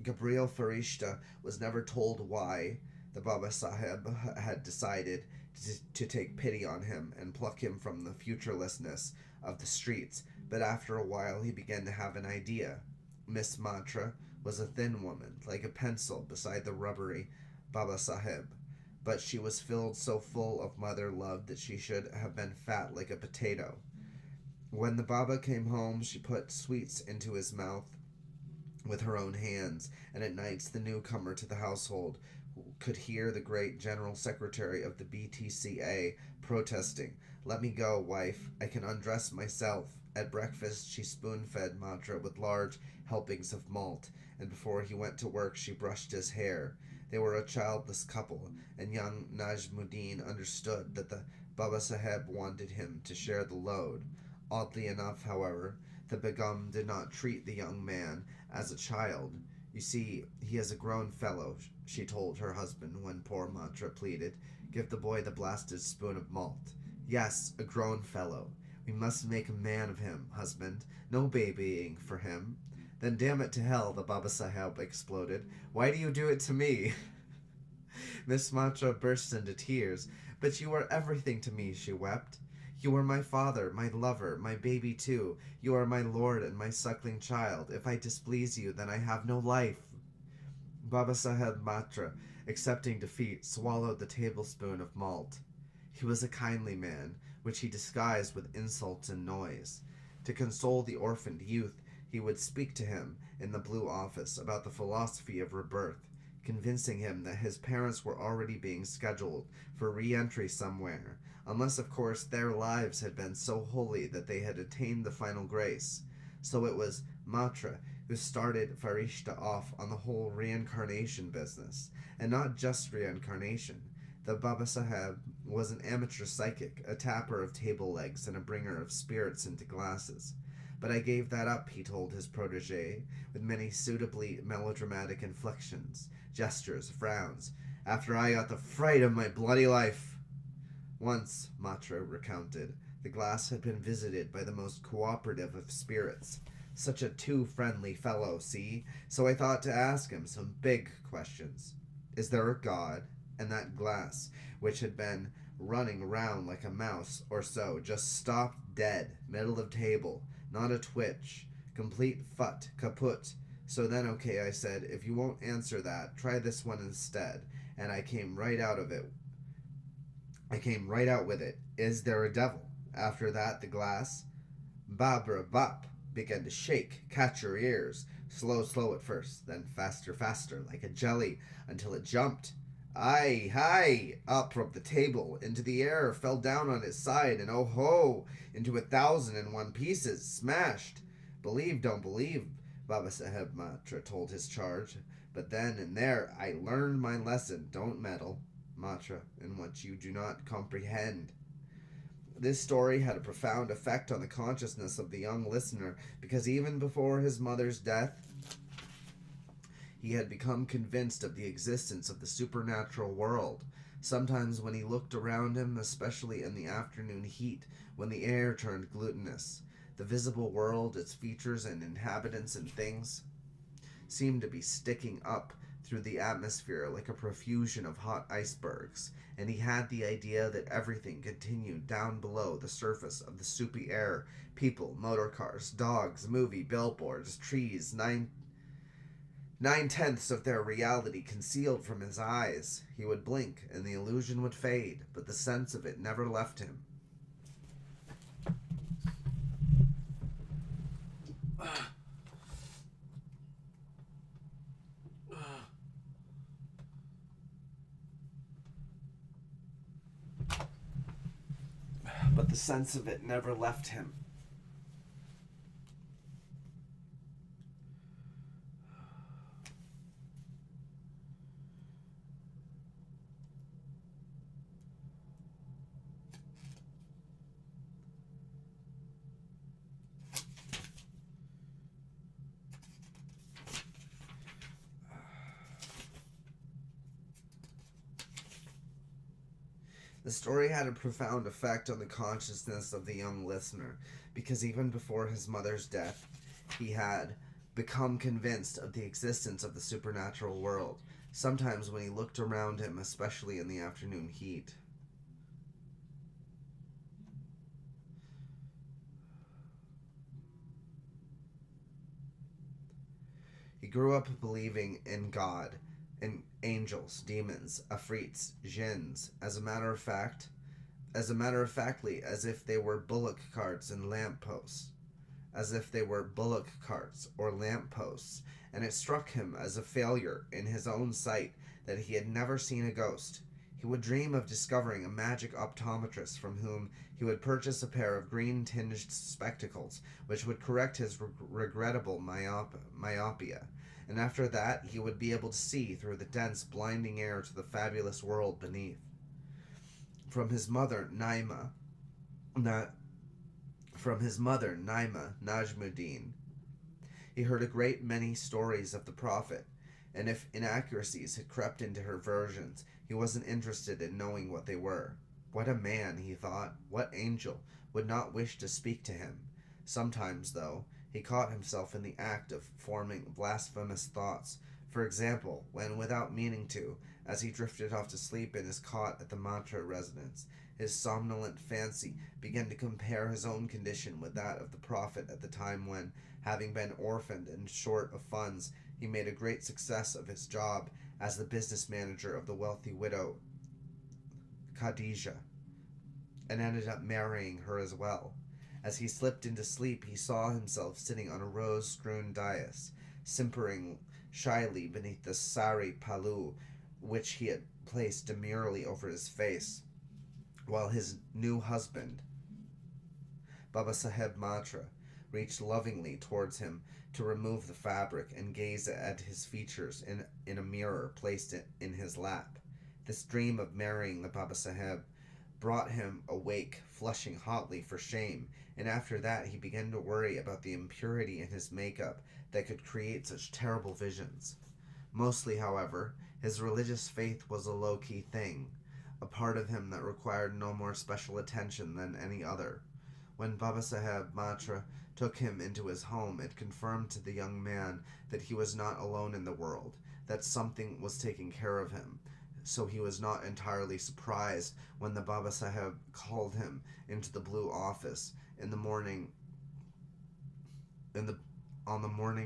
Gabriel Farishta was never told why the Baba Saheb had decided to take pity on him and pluck him from the futurelessness of the streets, but after a while he began to have an idea. Miss Matra was a thin woman, like a pencil beside the rubbery Baba Saheb, but she was filled so full of mother love that she should have been fat like a potato. When the Baba came home, she put sweets into his mouth with her own hands, and at nights the newcomer to the household could hear the great general secretary of the BTCA protesting, "Let me go, wife. I can undress myself." At breakfast, she spoon-fed Matra with large helpings of malt, and before he went to work, she brushed his hair. They were a childless couple, and young Najmuddin understood that the Baba Saheb wanted him to share the load. Oddly enough, however, the Begum did not treat the young man as a child. "You see, he is a grown fellow," she told her husband when poor Matra pleaded. "Give the boy the blasted spoon of malt." "Yes, a grown fellow. We must make a man of him, husband. No babying for him." "Then damn it to hell," the Baba Saheb exploded. "Why do you do it to me?" Miss Matra burst into tears. "But you are everything to me," she wept. You are my father, my lover, my baby too. You are my lord and my suckling child. If I displease you, then I have no life. Baba Saheb Matra, accepting defeat, swallowed the tablespoon of malt. He was a kindly man, which he disguised with insults and noise. To console the orphaned youth, he would speak to him in the Blue Office about the philosophy of rebirth, convincing him that his parents were already being scheduled for re-entry somewhere, unless of course their lives had been so holy that they had attained the final grace. So it was Matra who started Farishta off on the whole reincarnation business, and not just reincarnation. The Baba Saheb was an amateur psychic, a tapper of table legs and a bringer of spirits into glasses. But I gave that up, he told his protege, with many suitably melodramatic inflections, gestures, frowns, after I got the fright of my bloody life. Once, Matra recounted, the glass had been visited by the most cooperative of spirits. Such a too-friendly fellow, see? So I thought to ask him some big questions. Is there a God? And that glass, which had been running round like a mouse or so, just stopped dead, middle of table, not a twitch, complete fut, kaput. So then, okay, I said, if you won't answer that, try this one instead. And I came right out with it. Is there a devil? After that, the glass, babra bop, began to shake, catch your ears, slow at first, then faster, like a jelly, until it jumped. Aye, hi, up from the table, into the air, fell down on its side, and oh ho, into 1,001 pieces, smashed. Believe, don't believe, Baba Saheb Matra told his charge, but then and there I learned my lesson. Don't meddle, Matra, in what you do not comprehend. This story had a profound effect on the consciousness of the young listener, because even before his mother's death, he had become convinced of the existence of the supernatural world. Sometimes when he looked around him, especially in the afternoon heat, when the air turned glutinous, the visible world, its features and inhabitants and things, seemed to be sticking up through the atmosphere like a profusion of hot icebergs, and he had the idea that everything continued down below the surface of the soupy air, people, motor cars, dogs, movie, billboards, trees, nine-tenths of their reality concealed from his eyes. He would blink, and the illusion would fade, but the sense of it never left him. But the sense of it never left him. The story had a profound effect on the consciousness of the young listener, because even before his mother's death, he had become convinced of the existence of the supernatural world, sometimes when he looked around him, especially in the afternoon heat. He grew up believing in God, in angels, demons, afrits, jinns, as a matter of factly, as if they were bullock carts and lampposts, and it struck him as a failure in his own sight that he had never seen a ghost. He would dream of discovering a magic optometrist from whom he would purchase a pair of green-tinged spectacles, which would correct his regrettable myopia. And after that, he would be able to see through the dense, blinding air to the fabulous world beneath. From his mother, Naima Najmuddin, he heard a great many stories of the Prophet, and if inaccuracies had crept into her versions, he wasn't interested in knowing what they were. What a man, he thought, what angel would not wish to speak to him? Sometimes, though, he caught himself in the act of forming blasphemous thoughts. For example, when, without meaning to, As he drifted off to sleep in his cot at the Matra residence, his somnolent fancy began to compare his own condition with that of the prophet at the time when, having been orphaned and short of funds, he made a great success of his job as the business manager of the wealthy widow Khadijah, and ended up marrying her as well. As he slipped into sleep, he saw himself sitting on a rose-strewn dais, simpering shyly beneath the sari palu which he had placed demurely over his face, while his new husband, Baba Saheb Matra, reached lovingly towards him to remove the fabric and gaze at his features in a mirror placed in his lap. This dream of marrying the Baba Saheb brought him awake, flushing hotly for shame, and after that he began to worry about the impurity in his makeup that could create such terrible visions. Mostly, however, his religious faith was a low-key thing, a part of him that required no more special attention than any other. When Baba Saheb Matra took him into his home, it confirmed to the young man that he was not alone in the world, that something was taking care of him. So he was not entirely surprised when the Baba Saheb called him into the blue office on the morning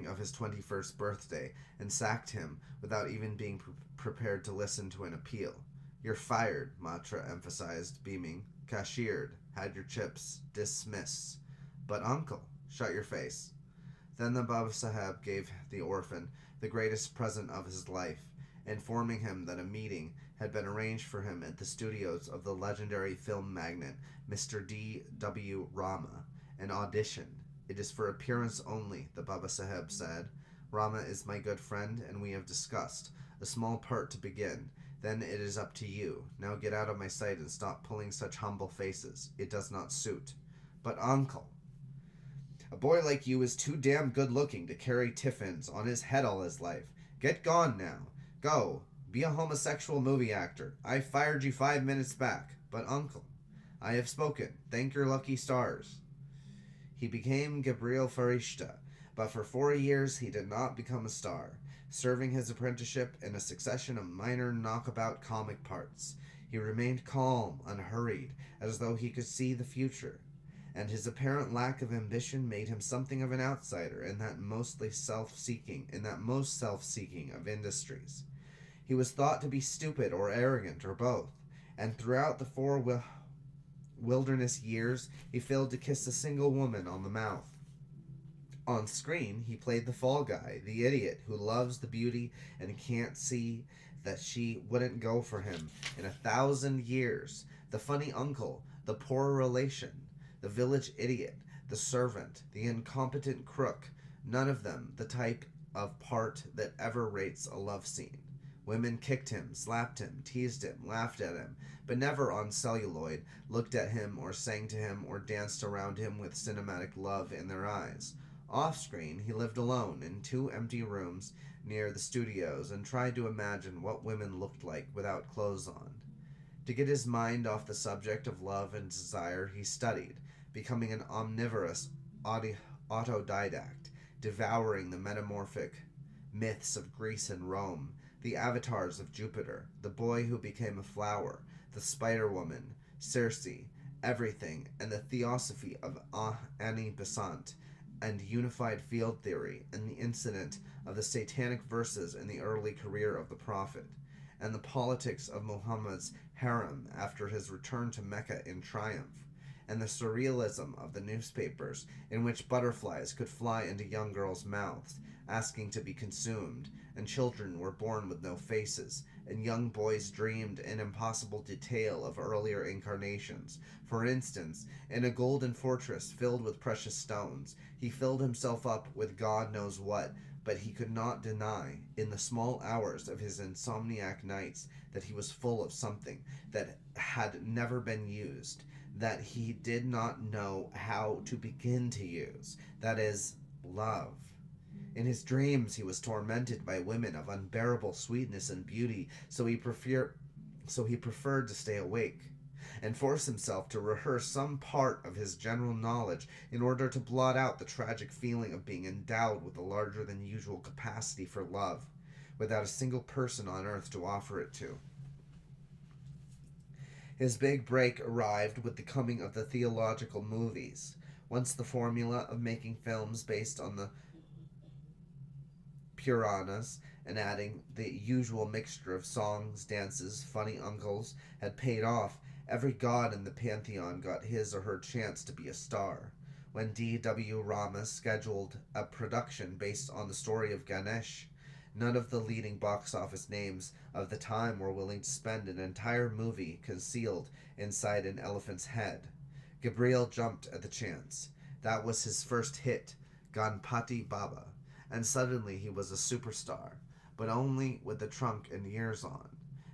of his 21st birthday and sacked him without even being prepared to listen to an appeal. "You're fired," Matra emphasized, beaming. "Cashiered. Had your chips. Dismiss." "But uncle..." "Shut your face." Then the Baba Saheb gave the orphan the greatest present of his life, informing him that a meeting had been arranged for him at the studios of the legendary film magnate Mr. D. W. Rama. An audition. "It is for appearance only," the Baba Saheb said. "Rama is my good friend, and we have discussed a small part to begin. Then it is up to you. Now get out of my sight and stop pulling such humble faces. It does not suit." "But uncle..." "A boy like you is too damn good-looking to carry tiffins on his head all his life. Get gone now. Go. Be a homosexual movie actor. I fired you 5 minutes back. But uncle..." "I have spoken. Thank your lucky stars." He became Gabriel Farishta, but for 4 years he did not become a star, serving his apprenticeship in a succession of minor knockabout comic parts. He remained calm, unhurried, as though he could see the future, and his apparent lack of ambition made him something of an outsider in that most self-seeking of industries. He was thought to be stupid or arrogant or both, and throughout the 4 wilderness years he failed to kiss a single woman on the mouth. On screen, he played the fall guy, the idiot who loves the beauty and can't see that she wouldn't go for him in 1,000 years, the funny uncle, the poor relation, the village idiot, the servant, the incompetent crook, none of them the type of part that ever rates a love scene. Women kicked him, slapped him, teased him, laughed at him, but never on celluloid looked at him or sang to him or danced around him with cinematic love in their eyes. Off-screen, he lived alone in 2 empty rooms near the studios and tried to imagine what women looked like without clothes on. To get his mind off the subject of love and desire, he studied, becoming an omnivorous autodidact, devouring the metamorphic myths of Greece and Rome, the avatars of Jupiter, the boy who became a flower, the Spider-Woman, Circe, everything, and the theosophy of Annie Besant, and unified field theory, and the incident of the satanic verses in the early career of the prophet, and the politics of Muhammad's harem after his return to Mecca in triumph, and the surrealism of the newspapers in which butterflies could fly into young girls' mouths, asking to be consumed, and children were born with no faces, and young boys dreamed in impossible detail of earlier incarnations. For instance, in a golden fortress filled with precious stones, he filled himself up with God knows what, but he could not deny, in the small hours of his insomniac nights, that he was full of something that had never been used, that he did not know how to begin to use, that is, love. In his dreams he was tormented by women of unbearable sweetness and beauty, so he preferred to stay awake, and force himself to rehearse some part of his general knowledge in order to blot out the tragic feeling of being endowed with a larger than usual capacity for love, without a single person on earth to offer it to. His big break arrived with the coming of the theological movies. Once the formula of making films based on the Puranas and adding the usual mixture of songs, dances, funny uncles had paid off, every god in the pantheon got his or her chance to be a star. When D.W. Rama scheduled a production based on the story of Ganesh, none of the leading box office names of the time were willing to spend an entire movie concealed inside an elephant's head. Gabriel jumped at the chance. That was his first hit, Ganpati Baba, and suddenly he was a superstar, but only with the trunk and ears on.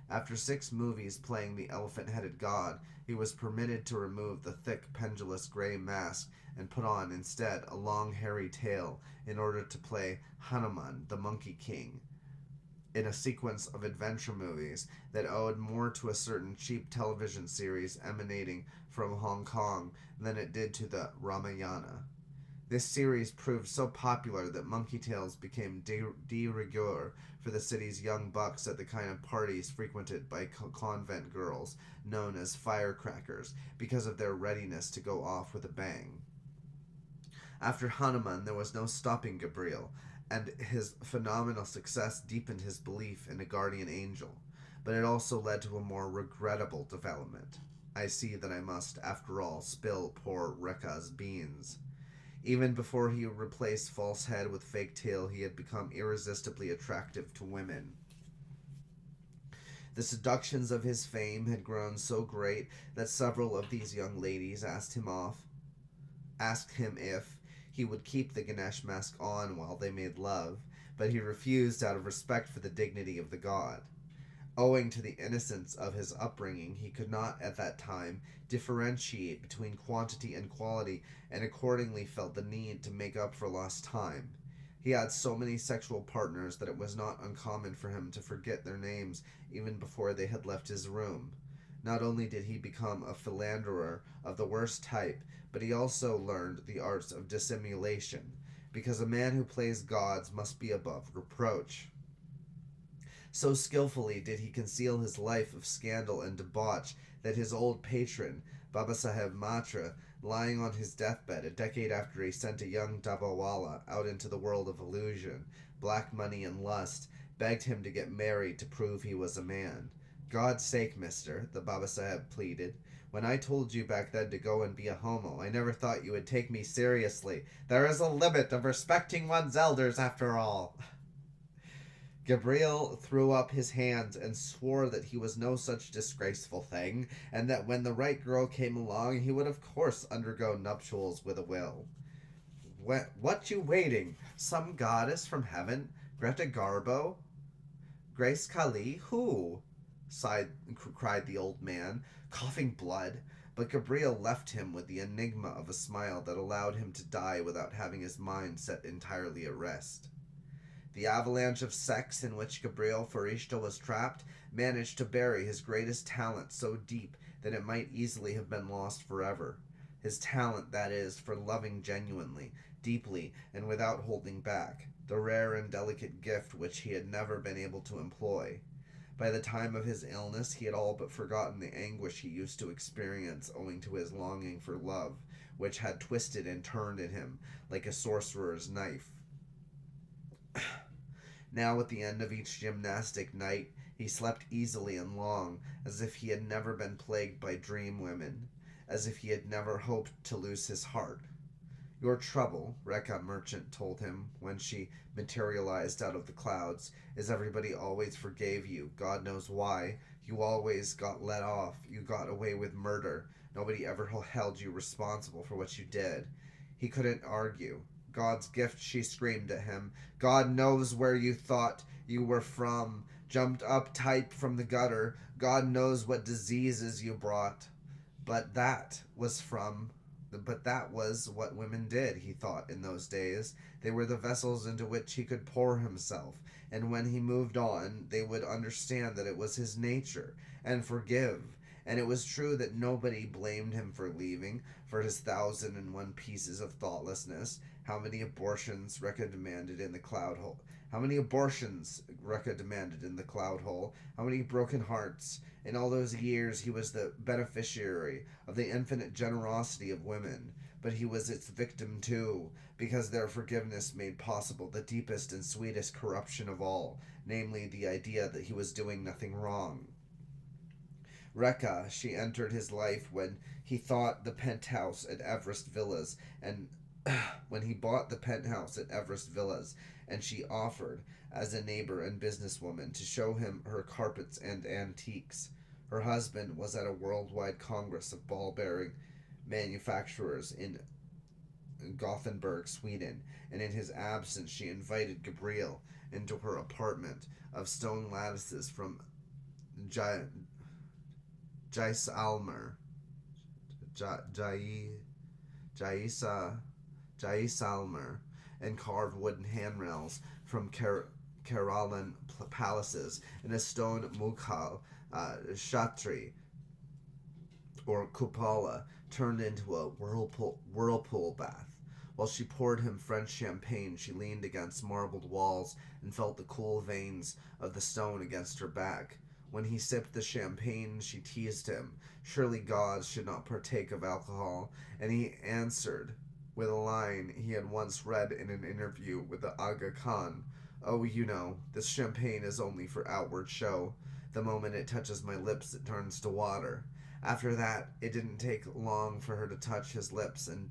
After 6 movies playing the elephant-headed god, he was permitted to remove the thick, pendulous gray mask and put on instead a long, hairy tail in order to play Hanuman, the Monkey King, in a sequence of adventure movies that owed more to a certain cheap television series emanating from Hong Kong than it did to the Ramayana. This series proved so popular that monkey tails became de rigueur for the city's young bucks at the kind of parties frequented by convent girls, known as firecrackers, because of their readiness to go off with a bang. After Hanuman, there was no stopping Gabriel, and his phenomenal success deepened his belief in a guardian angel. But it also led to a more regrettable development. I see that I must, after all, spill poor Rekha's beans. Even before he replaced false head with fake tail, he had become irresistibly attractive to women. The seductions of his fame had grown so great that several of these young ladies asked him if he would keep the Ganesh mask on while they made love, but he refused out of respect for the dignity of the god. Owing to the innocence of his upbringing, he could not at that time differentiate between quantity and quality, and accordingly felt the need to make up for lost time. He had so many sexual partners that it was not uncommon for him to forget their names even before they had left his room. Not only did he become a philanderer of the worst type, but he also learned the arts of dissimulation, because a man who plays gods must be above reproach. So skillfully did he conceal his life of scandal and debauch that his old patron, Babasaheb Matra, lying on his deathbed a decade after he sent a young Dabawala out into the world of illusion, black money and lust, begged him to get married to prove he was a man. "God's sake, mister," the Babasaheb pleaded, "when I told you back then to go and be a homo, I never thought you would take me seriously. There is a limit of respecting one's elders, after all." Gabriel threw up his hands and swore that he was no such disgraceful thing, and that when the right girl came along, he would of course undergo nuptials with a will. What you waiting? Some goddess from heaven? Greta Garbo? Grace Kali? Who?" cried the old man, coughing blood, but Gabriel left him with the enigma of a smile that allowed him to die without having his mind set entirely at rest. The avalanche of sex in which Gabriel Farishta was trapped managed to bury his greatest talent so deep that it might easily have been lost forever. His talent, that is, for loving genuinely, deeply, and without holding back, the rare and delicate gift which he had never been able to employ. By the time of his illness, he had all but forgotten the anguish he used to experience owing to his longing for love, which had twisted and turned in him like a sorcerer's knife. Now, at the end of each gymnastic night, he slept easily and long, as if he had never been plagued by dream women, as if he had never hoped to lose his heart. "Your trouble," Rekha Merchant told him when she materialized out of the clouds, "is everybody always forgave you, God knows why. You always got let off. You got away with murder. Nobody ever held you responsible for what you did." He couldn't argue. "God's gift," she screamed at him. "God knows where you thought you were from. Jumped up tight from the gutter. God knows what diseases you brought." But that was what women did, he thought, in those days. They were the vessels into which he could pour himself, and when he moved on, they would understand that it was his nature, and forgive. And it was true that nobody blamed him for leaving, for his 1,001 pieces of thoughtlessness. How many abortions Rekha demanded in the cloud hole? How many abortions, Rekka demanded in the cloud hole. How many broken hearts? In all those years he was the beneficiary of the infinite generosity of women, but he was its victim too, because their forgiveness made possible the deepest and sweetest corruption of all, namely the idea that he was doing nothing wrong. Rekka, she entered his life when he thought the penthouse at Everest Villas, and when he bought the penthouse at Everest Villas, and she offered, as a neighbor and businesswoman, to show him her carpets and antiques. Her husband was at a worldwide congress of ball-bearing manufacturers in Gothenburg, Sweden, and in his absence she invited Gabriel into her apartment of stone lattices from Jaisalmer, Jaisalmer, and carved wooden handrails from Keralan palaces, and a stone mughal shatri or kupala turned into a whirlpool bath. While she poured him French champagne, she leaned against marbled walls and felt the cool veins of the stone against her back. When he sipped the champagne, she teased him. Surely gods should not partake of alcohol, and he answered with a line he had once read in an interview with the Aga Khan. Oh, you know, this champagne is only for outward show. The moment it touches my lips, it turns to water. After that, it didn't take long for her to touch his lips and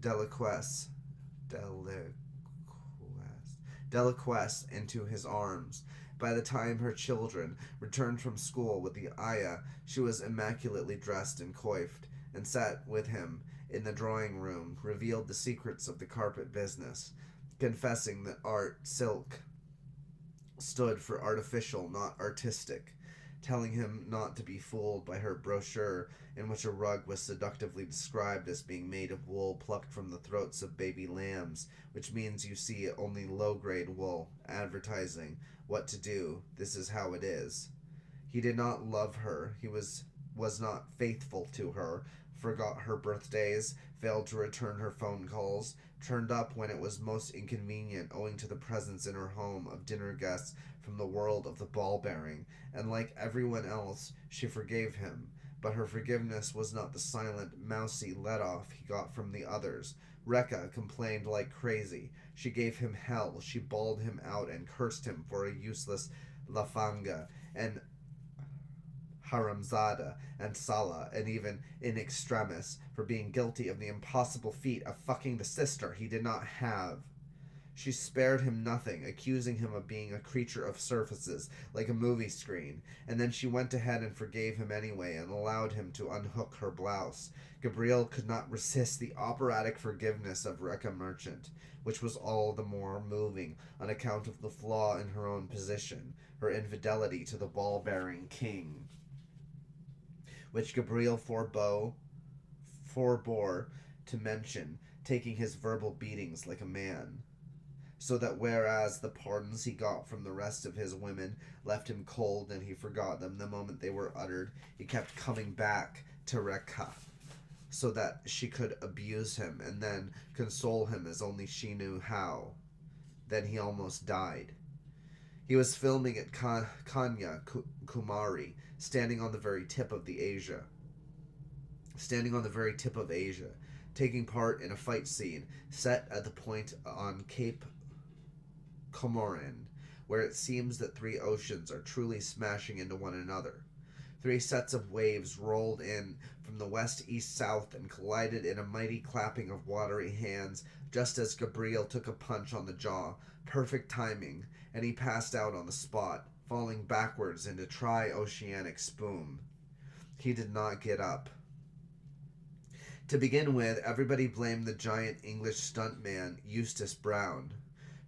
deliquesce into his arms. By the time her children returned from school with the ayah, she was immaculately dressed and coiffed, and sat with him in the drawing room, revealed the secrets of the carpet business, confessing that silk, stood for artificial, not artistic, telling him not to be fooled by her brochure in which a rug was seductively described as being made of wool plucked from the throats of baby lambs, which means you see only low-grade wool, advertising what to do, this is how it is. He did not love her, he was not faithful to her, forgot her birthdays, failed to return her phone calls, turned up when it was most inconvenient owing to the presence in her home of dinner guests from the world of the ball-bearing, and like everyone else, she forgave him, but her forgiveness was not the silent, mousy let-off he got from the others. Rekka complained like crazy. She gave him hell, she bawled him out and cursed him for a useless lafanga, and haramzada, and Salah, and even in extremis, for being guilty of the impossible feat of fucking the sister he did not have. She spared him nothing, accusing him of being a creature of surfaces, like a movie screen, and then she went ahead and forgave him anyway and allowed him to unhook her blouse. Gabriel could not resist the operatic forgiveness of Rekka Merchant, which was all the more moving on account of the flaw in her own position, her infidelity to the ball-bearing king, which Gabriel forbore to mention, taking his verbal beatings like a man. So that whereas the pardons he got from the rest of his women left him cold and he forgot them the moment they were uttered, he kept coming back to Rekka, so that she could abuse him and then console him as only she knew how. Then he almost died. He was filming at Kanya Kumari, standing on the very tip of Asia, taking part in a fight scene set at the point on Cape Comorin, where it seems that three oceans are truly smashing into one another. Three sets of waves rolled in from the west, east, south, and collided in a mighty clapping of watery hands just as Gabriel took a punch on the jaw. Perfect timing, and he passed out on the spot, falling backwards into tri-oceanic spume. He did not get up. To begin with, everybody blamed the giant English stuntman Eustace Brown,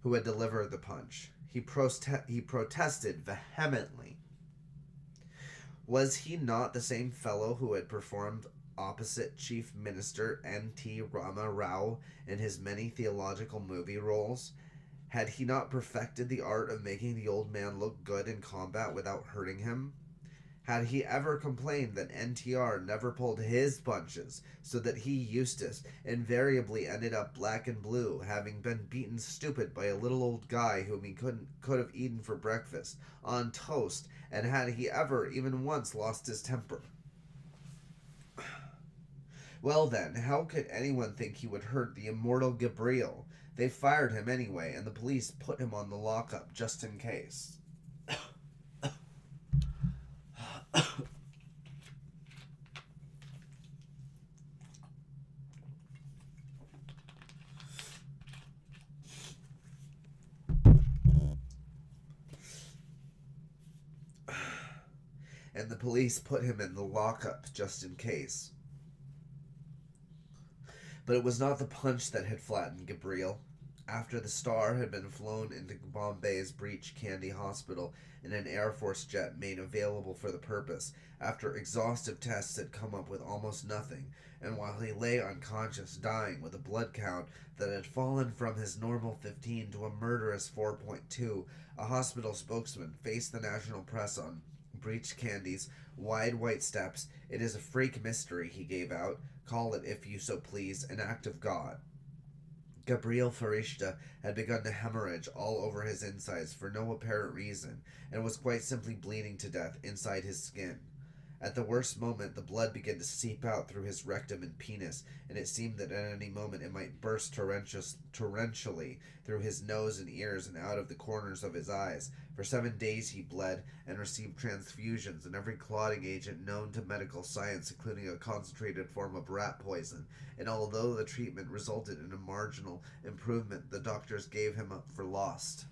who had delivered the punch. He protested vehemently. Was he not the same fellow who had performed opposite Chief Minister N.T. Rama Rao in his many theological movie roles? Had he not perfected the art of making the old man look good in combat without hurting him? Had he ever complained that NTR never pulled his punches, so that he, Eustace, invariably ended up black and blue, having been beaten stupid by a little old guy whom he could have eaten for breakfast, on toast, and had he ever, even once, lost his temper? Well then, how could anyone think he would hurt the immortal Gabriel? They fired him anyway, and the police put him on the lockup just in case. And the police put him in the lockup just in case. But it was not the punch that had flattened Gabriel. After the Star had been flown into Bombay's Breach Candy Hospital in an Air Force jet made available for the purpose, after exhaustive tests had come up with almost nothing, and while he lay unconscious, dying with a blood count that had fallen from his normal 15 to a murderous 4.2, a hospital spokesman faced the national press on Breach Candy's wide white steps. "It is a freak mystery," he gave out. "Call it, if you so please, an act of God." Gabriel Farishta had begun to hemorrhage all over his insides for no apparent reason, and was quite simply bleeding to death inside his skin. At the worst moment, the blood began to seep out through his rectum and penis, and it seemed that at any moment it might burst torrentially through his nose and ears and out of the corners of his eyes. For 7 days he bled and received transfusions and every clotting agent known to medical science, including a concentrated form of rat poison, and although the treatment resulted in a marginal improvement, the doctors gave him up for lost.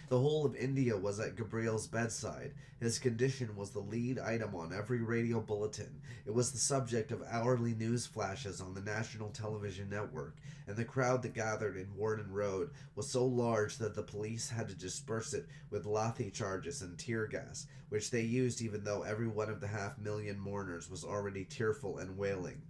The whole of India was at Gabriel's bedside. His condition was the lead item on every radio bulletin. It was the subject of hourly news flashes on the national television network, and the crowd that gathered in Warden Road was so large that the police had to disperse it with lathi charges and tear gas, which they used even though every one of the 500,000 mourners was already tearful and wailing.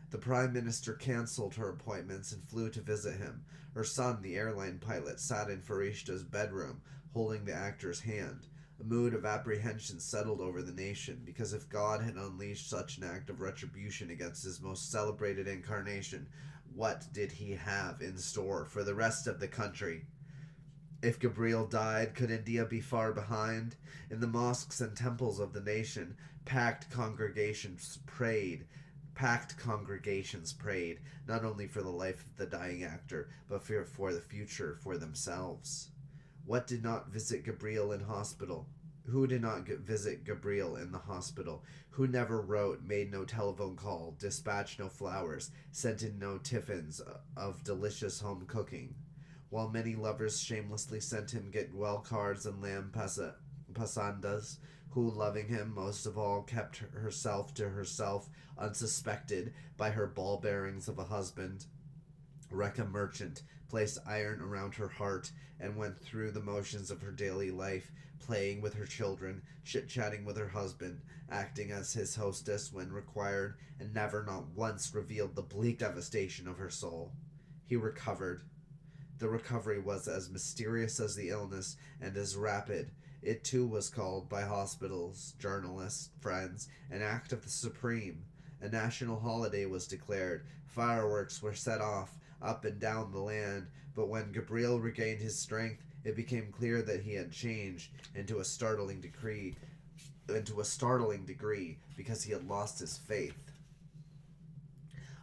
The Prime Minister cancelled her appointments and flew to visit him. Her son, the airline pilot, sat in Farishta's bedroom, holding the actor's hand. A mood of apprehension settled over the nation, because if God had unleashed such an act of retribution against his most celebrated incarnation, what did he have in store for the rest of the country? If Gabriel died, could India be far behind? In the mosques and temples of the nation, packed congregations prayed, not only for the life of the dying actor, but for the future, for themselves. What did not visit Gabriel in hospital? Who did not visit Gabriel in the hospital? Who never wrote, made no telephone call, dispatched no flowers, sent in no tiffins of delicious home cooking? While many lovers shamelessly sent him get-well cards and lamb pasandas, who, loving him most of all, kept herself to herself, unsuspected by her ball-bearings of a husband. Rekha Merchant placed iron around her heart and went through the motions of her daily life, playing with her children, chit-chatting with her husband, acting as his hostess when required, and never not once revealed the bleak devastation of her soul. He recovered. The recovery was as mysterious as the illness and as rapid. It too was called by hospitals, journalists, friends, an act of the Supreme. A national holiday was declared. Fireworks were set off up and down the land, but when Gabriel regained his strength, it became clear that he had changed into a startling degree because he had lost his faith.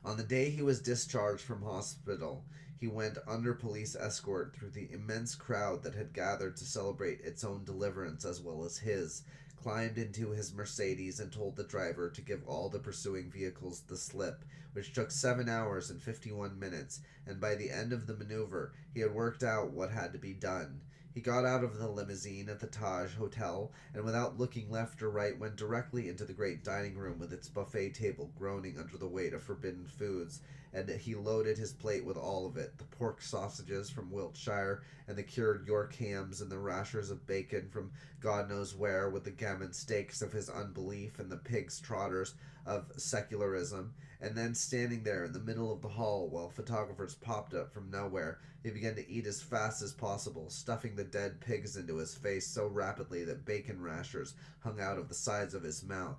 On the day he was discharged from hospital, he went under police escort through the immense crowd that had gathered to celebrate its own deliverance as well as his, climbed into his Mercedes and told the driver to give all the pursuing vehicles the slip, which took 7 hours and 51 minutes, and by the end of the maneuver he had worked out what had to be done. He got out of the limousine at the Taj Hotel, and without looking left or right went directly into the great dining room with its buffet table groaning under the weight of forbidden foods, and he loaded his plate with all of it, the pork sausages from Wiltshire, and the cured York hams, and the rashers of bacon from God knows where, with the gammon steaks of his unbelief, and the pig's trotters of secularism, and then standing there in the middle of the hall while photographers popped up from nowhere, he began to eat as fast as possible, stuffing the dead pigs into his face so rapidly that bacon rashers hung out of the sides of his mouth.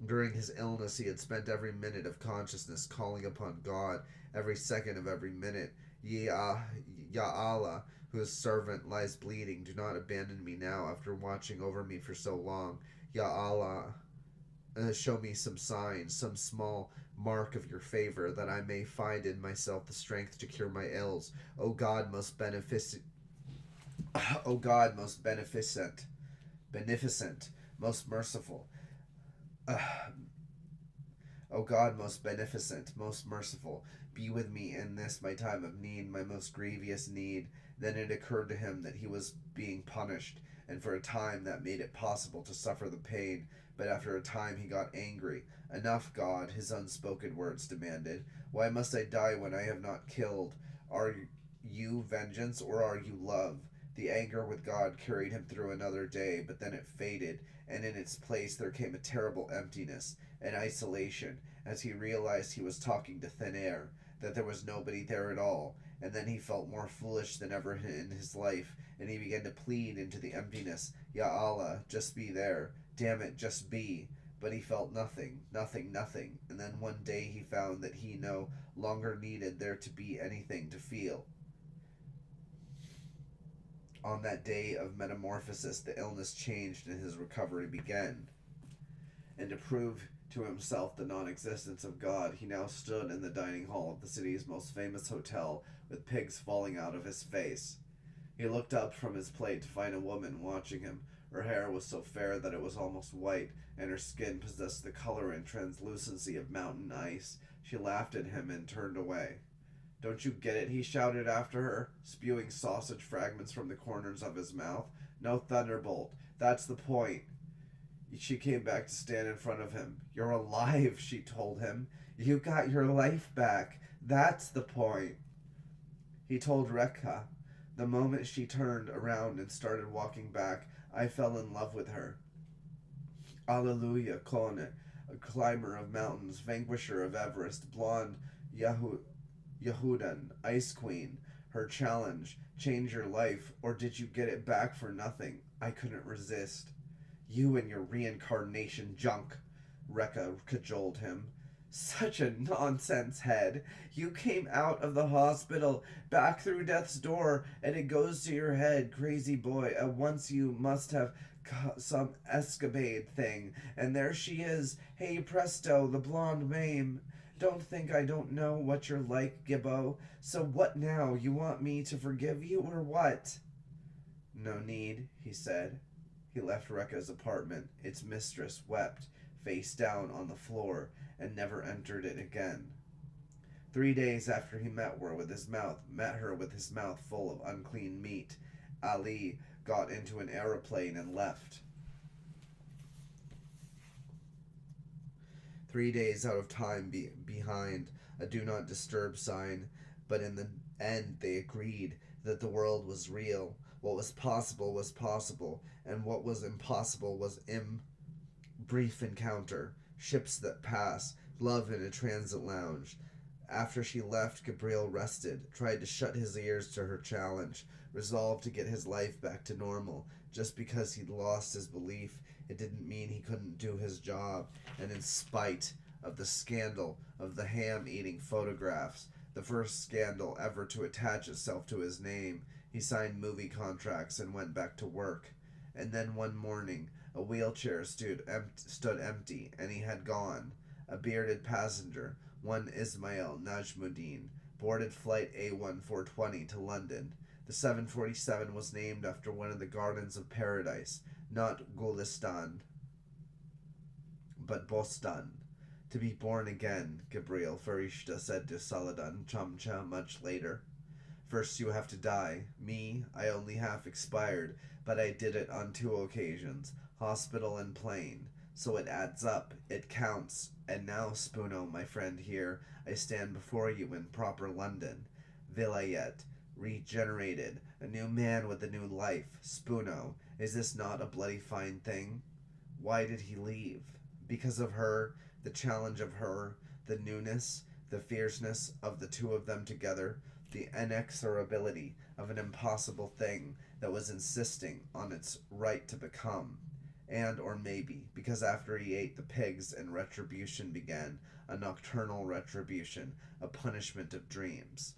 During his illness, he had spent every minute of consciousness calling upon God, every second of every minute. Ya Allah, whose servant lies bleeding, do not abandon me now after watching over me for so long. Ya Allah, show me some sign, some small mark of your favor, that I may find in myself the strength to cure my ills. O God, most beneficent, O God, most beneficent, most merciful. O God, most beneficent, most merciful, be with me in this my time of need, my most grievous need. Then it occurred to him that he was being punished, and for a time that made it possible to suffer the pain. But after a time he got angry. Enough, God, his unspoken words demanded. Why must I die when I have not killed? Are you vengeance, or are you love? The anger with God carried him through another day, but then it faded, and in its place there came a terrible emptiness, an isolation, as he realized he was talking to thin air, that there was nobody there at all. And then he felt more foolish than ever in his life, and he began to plead into the emptiness, Ya Allah, just be there. Damn it, just be. But he felt nothing, nothing. And then one day he found that he no longer needed there to be anything to feel. On that day of metamorphosis, the illness changed and his recovery began. And to prove to himself the non-existence of God, he now stood in the dining hall of the city's most famous hotel, with pigs falling out of his face. He looked up from his plate to find a woman watching him. Her hair was so fair that it was almost white, and her skin possessed the color and translucency of mountain ice. She laughed at him and turned away. Don't you get it? He shouted after her, spewing sausage fragments from the corners of his mouth. No thunderbolt. That's the point. She came back to stand in front of him. You're alive, she told him. You got your life back. That's the point. He told Rekha. The moment she turned around and started walking back, I fell in love with her. Alleluia, Kone, a climber of mountains, vanquisher of Everest, blonde Yehudan, Ice Queen. Her challenge, change your life, or did you get it back for nothing? I couldn't resist. You and your reincarnation junk, Rekha cajoled him. Such a nonsense head. You came out of the hospital, back through death's door, and it goes to your head, crazy boy. At once you must have some escapade thing. And there she is. Hey presto, the blonde mame. Don't think I don't know what you're like, Gibbo. So what now? You want me to forgive you, or what? No need, he said. He left Rekha's apartment. Its mistress wept, face down on the floor, and never entered it again. 3 days after he met her with his mouth full of unclean meat, Ali got into an aeroplane and left. 3 days out of time behind a do not disturb sign, but in the end they agreed that the world was real. What was possible, and what was impossible was brief encounter, ships that pass, love in a transit lounge. After she left, Gabriel rested, tried to shut his ears to her challenge, resolved to get his life back to normal. Just because he'd lost his belief, it didn't mean he couldn't do his job. And in spite of the scandal of the ham-eating photographs, the first scandal ever to attach itself to his name, he signed movie contracts and went back to work. And then one morning, a wheelchair stood empty, and he had gone. A bearded passenger, one Ismail Najmuddin, boarded flight A1420 to London. The 747 was named after one of the gardens of paradise, not Gulistan, but Bostan. To be born again, Gabriel Farishta said to Saladin Chamcha much later. First you have to die. Me, I only half expired, but I did it on 2 occasions, hospital and plane. So it adds up, it counts. And now, Spoono, my friend here, I stand before you in proper London. Vilayet, regenerated, a new man with a new life. Spoono, is this not a bloody fine thing? Why did he leave? Because of her? The challenge of her, the newness, the fierceness of the two of them together, the inexorability of an impossible thing that was insisting on its right to become. And, or maybe, because after he ate the pigs and retribution began, a nocturnal retribution, a punishment of dreams.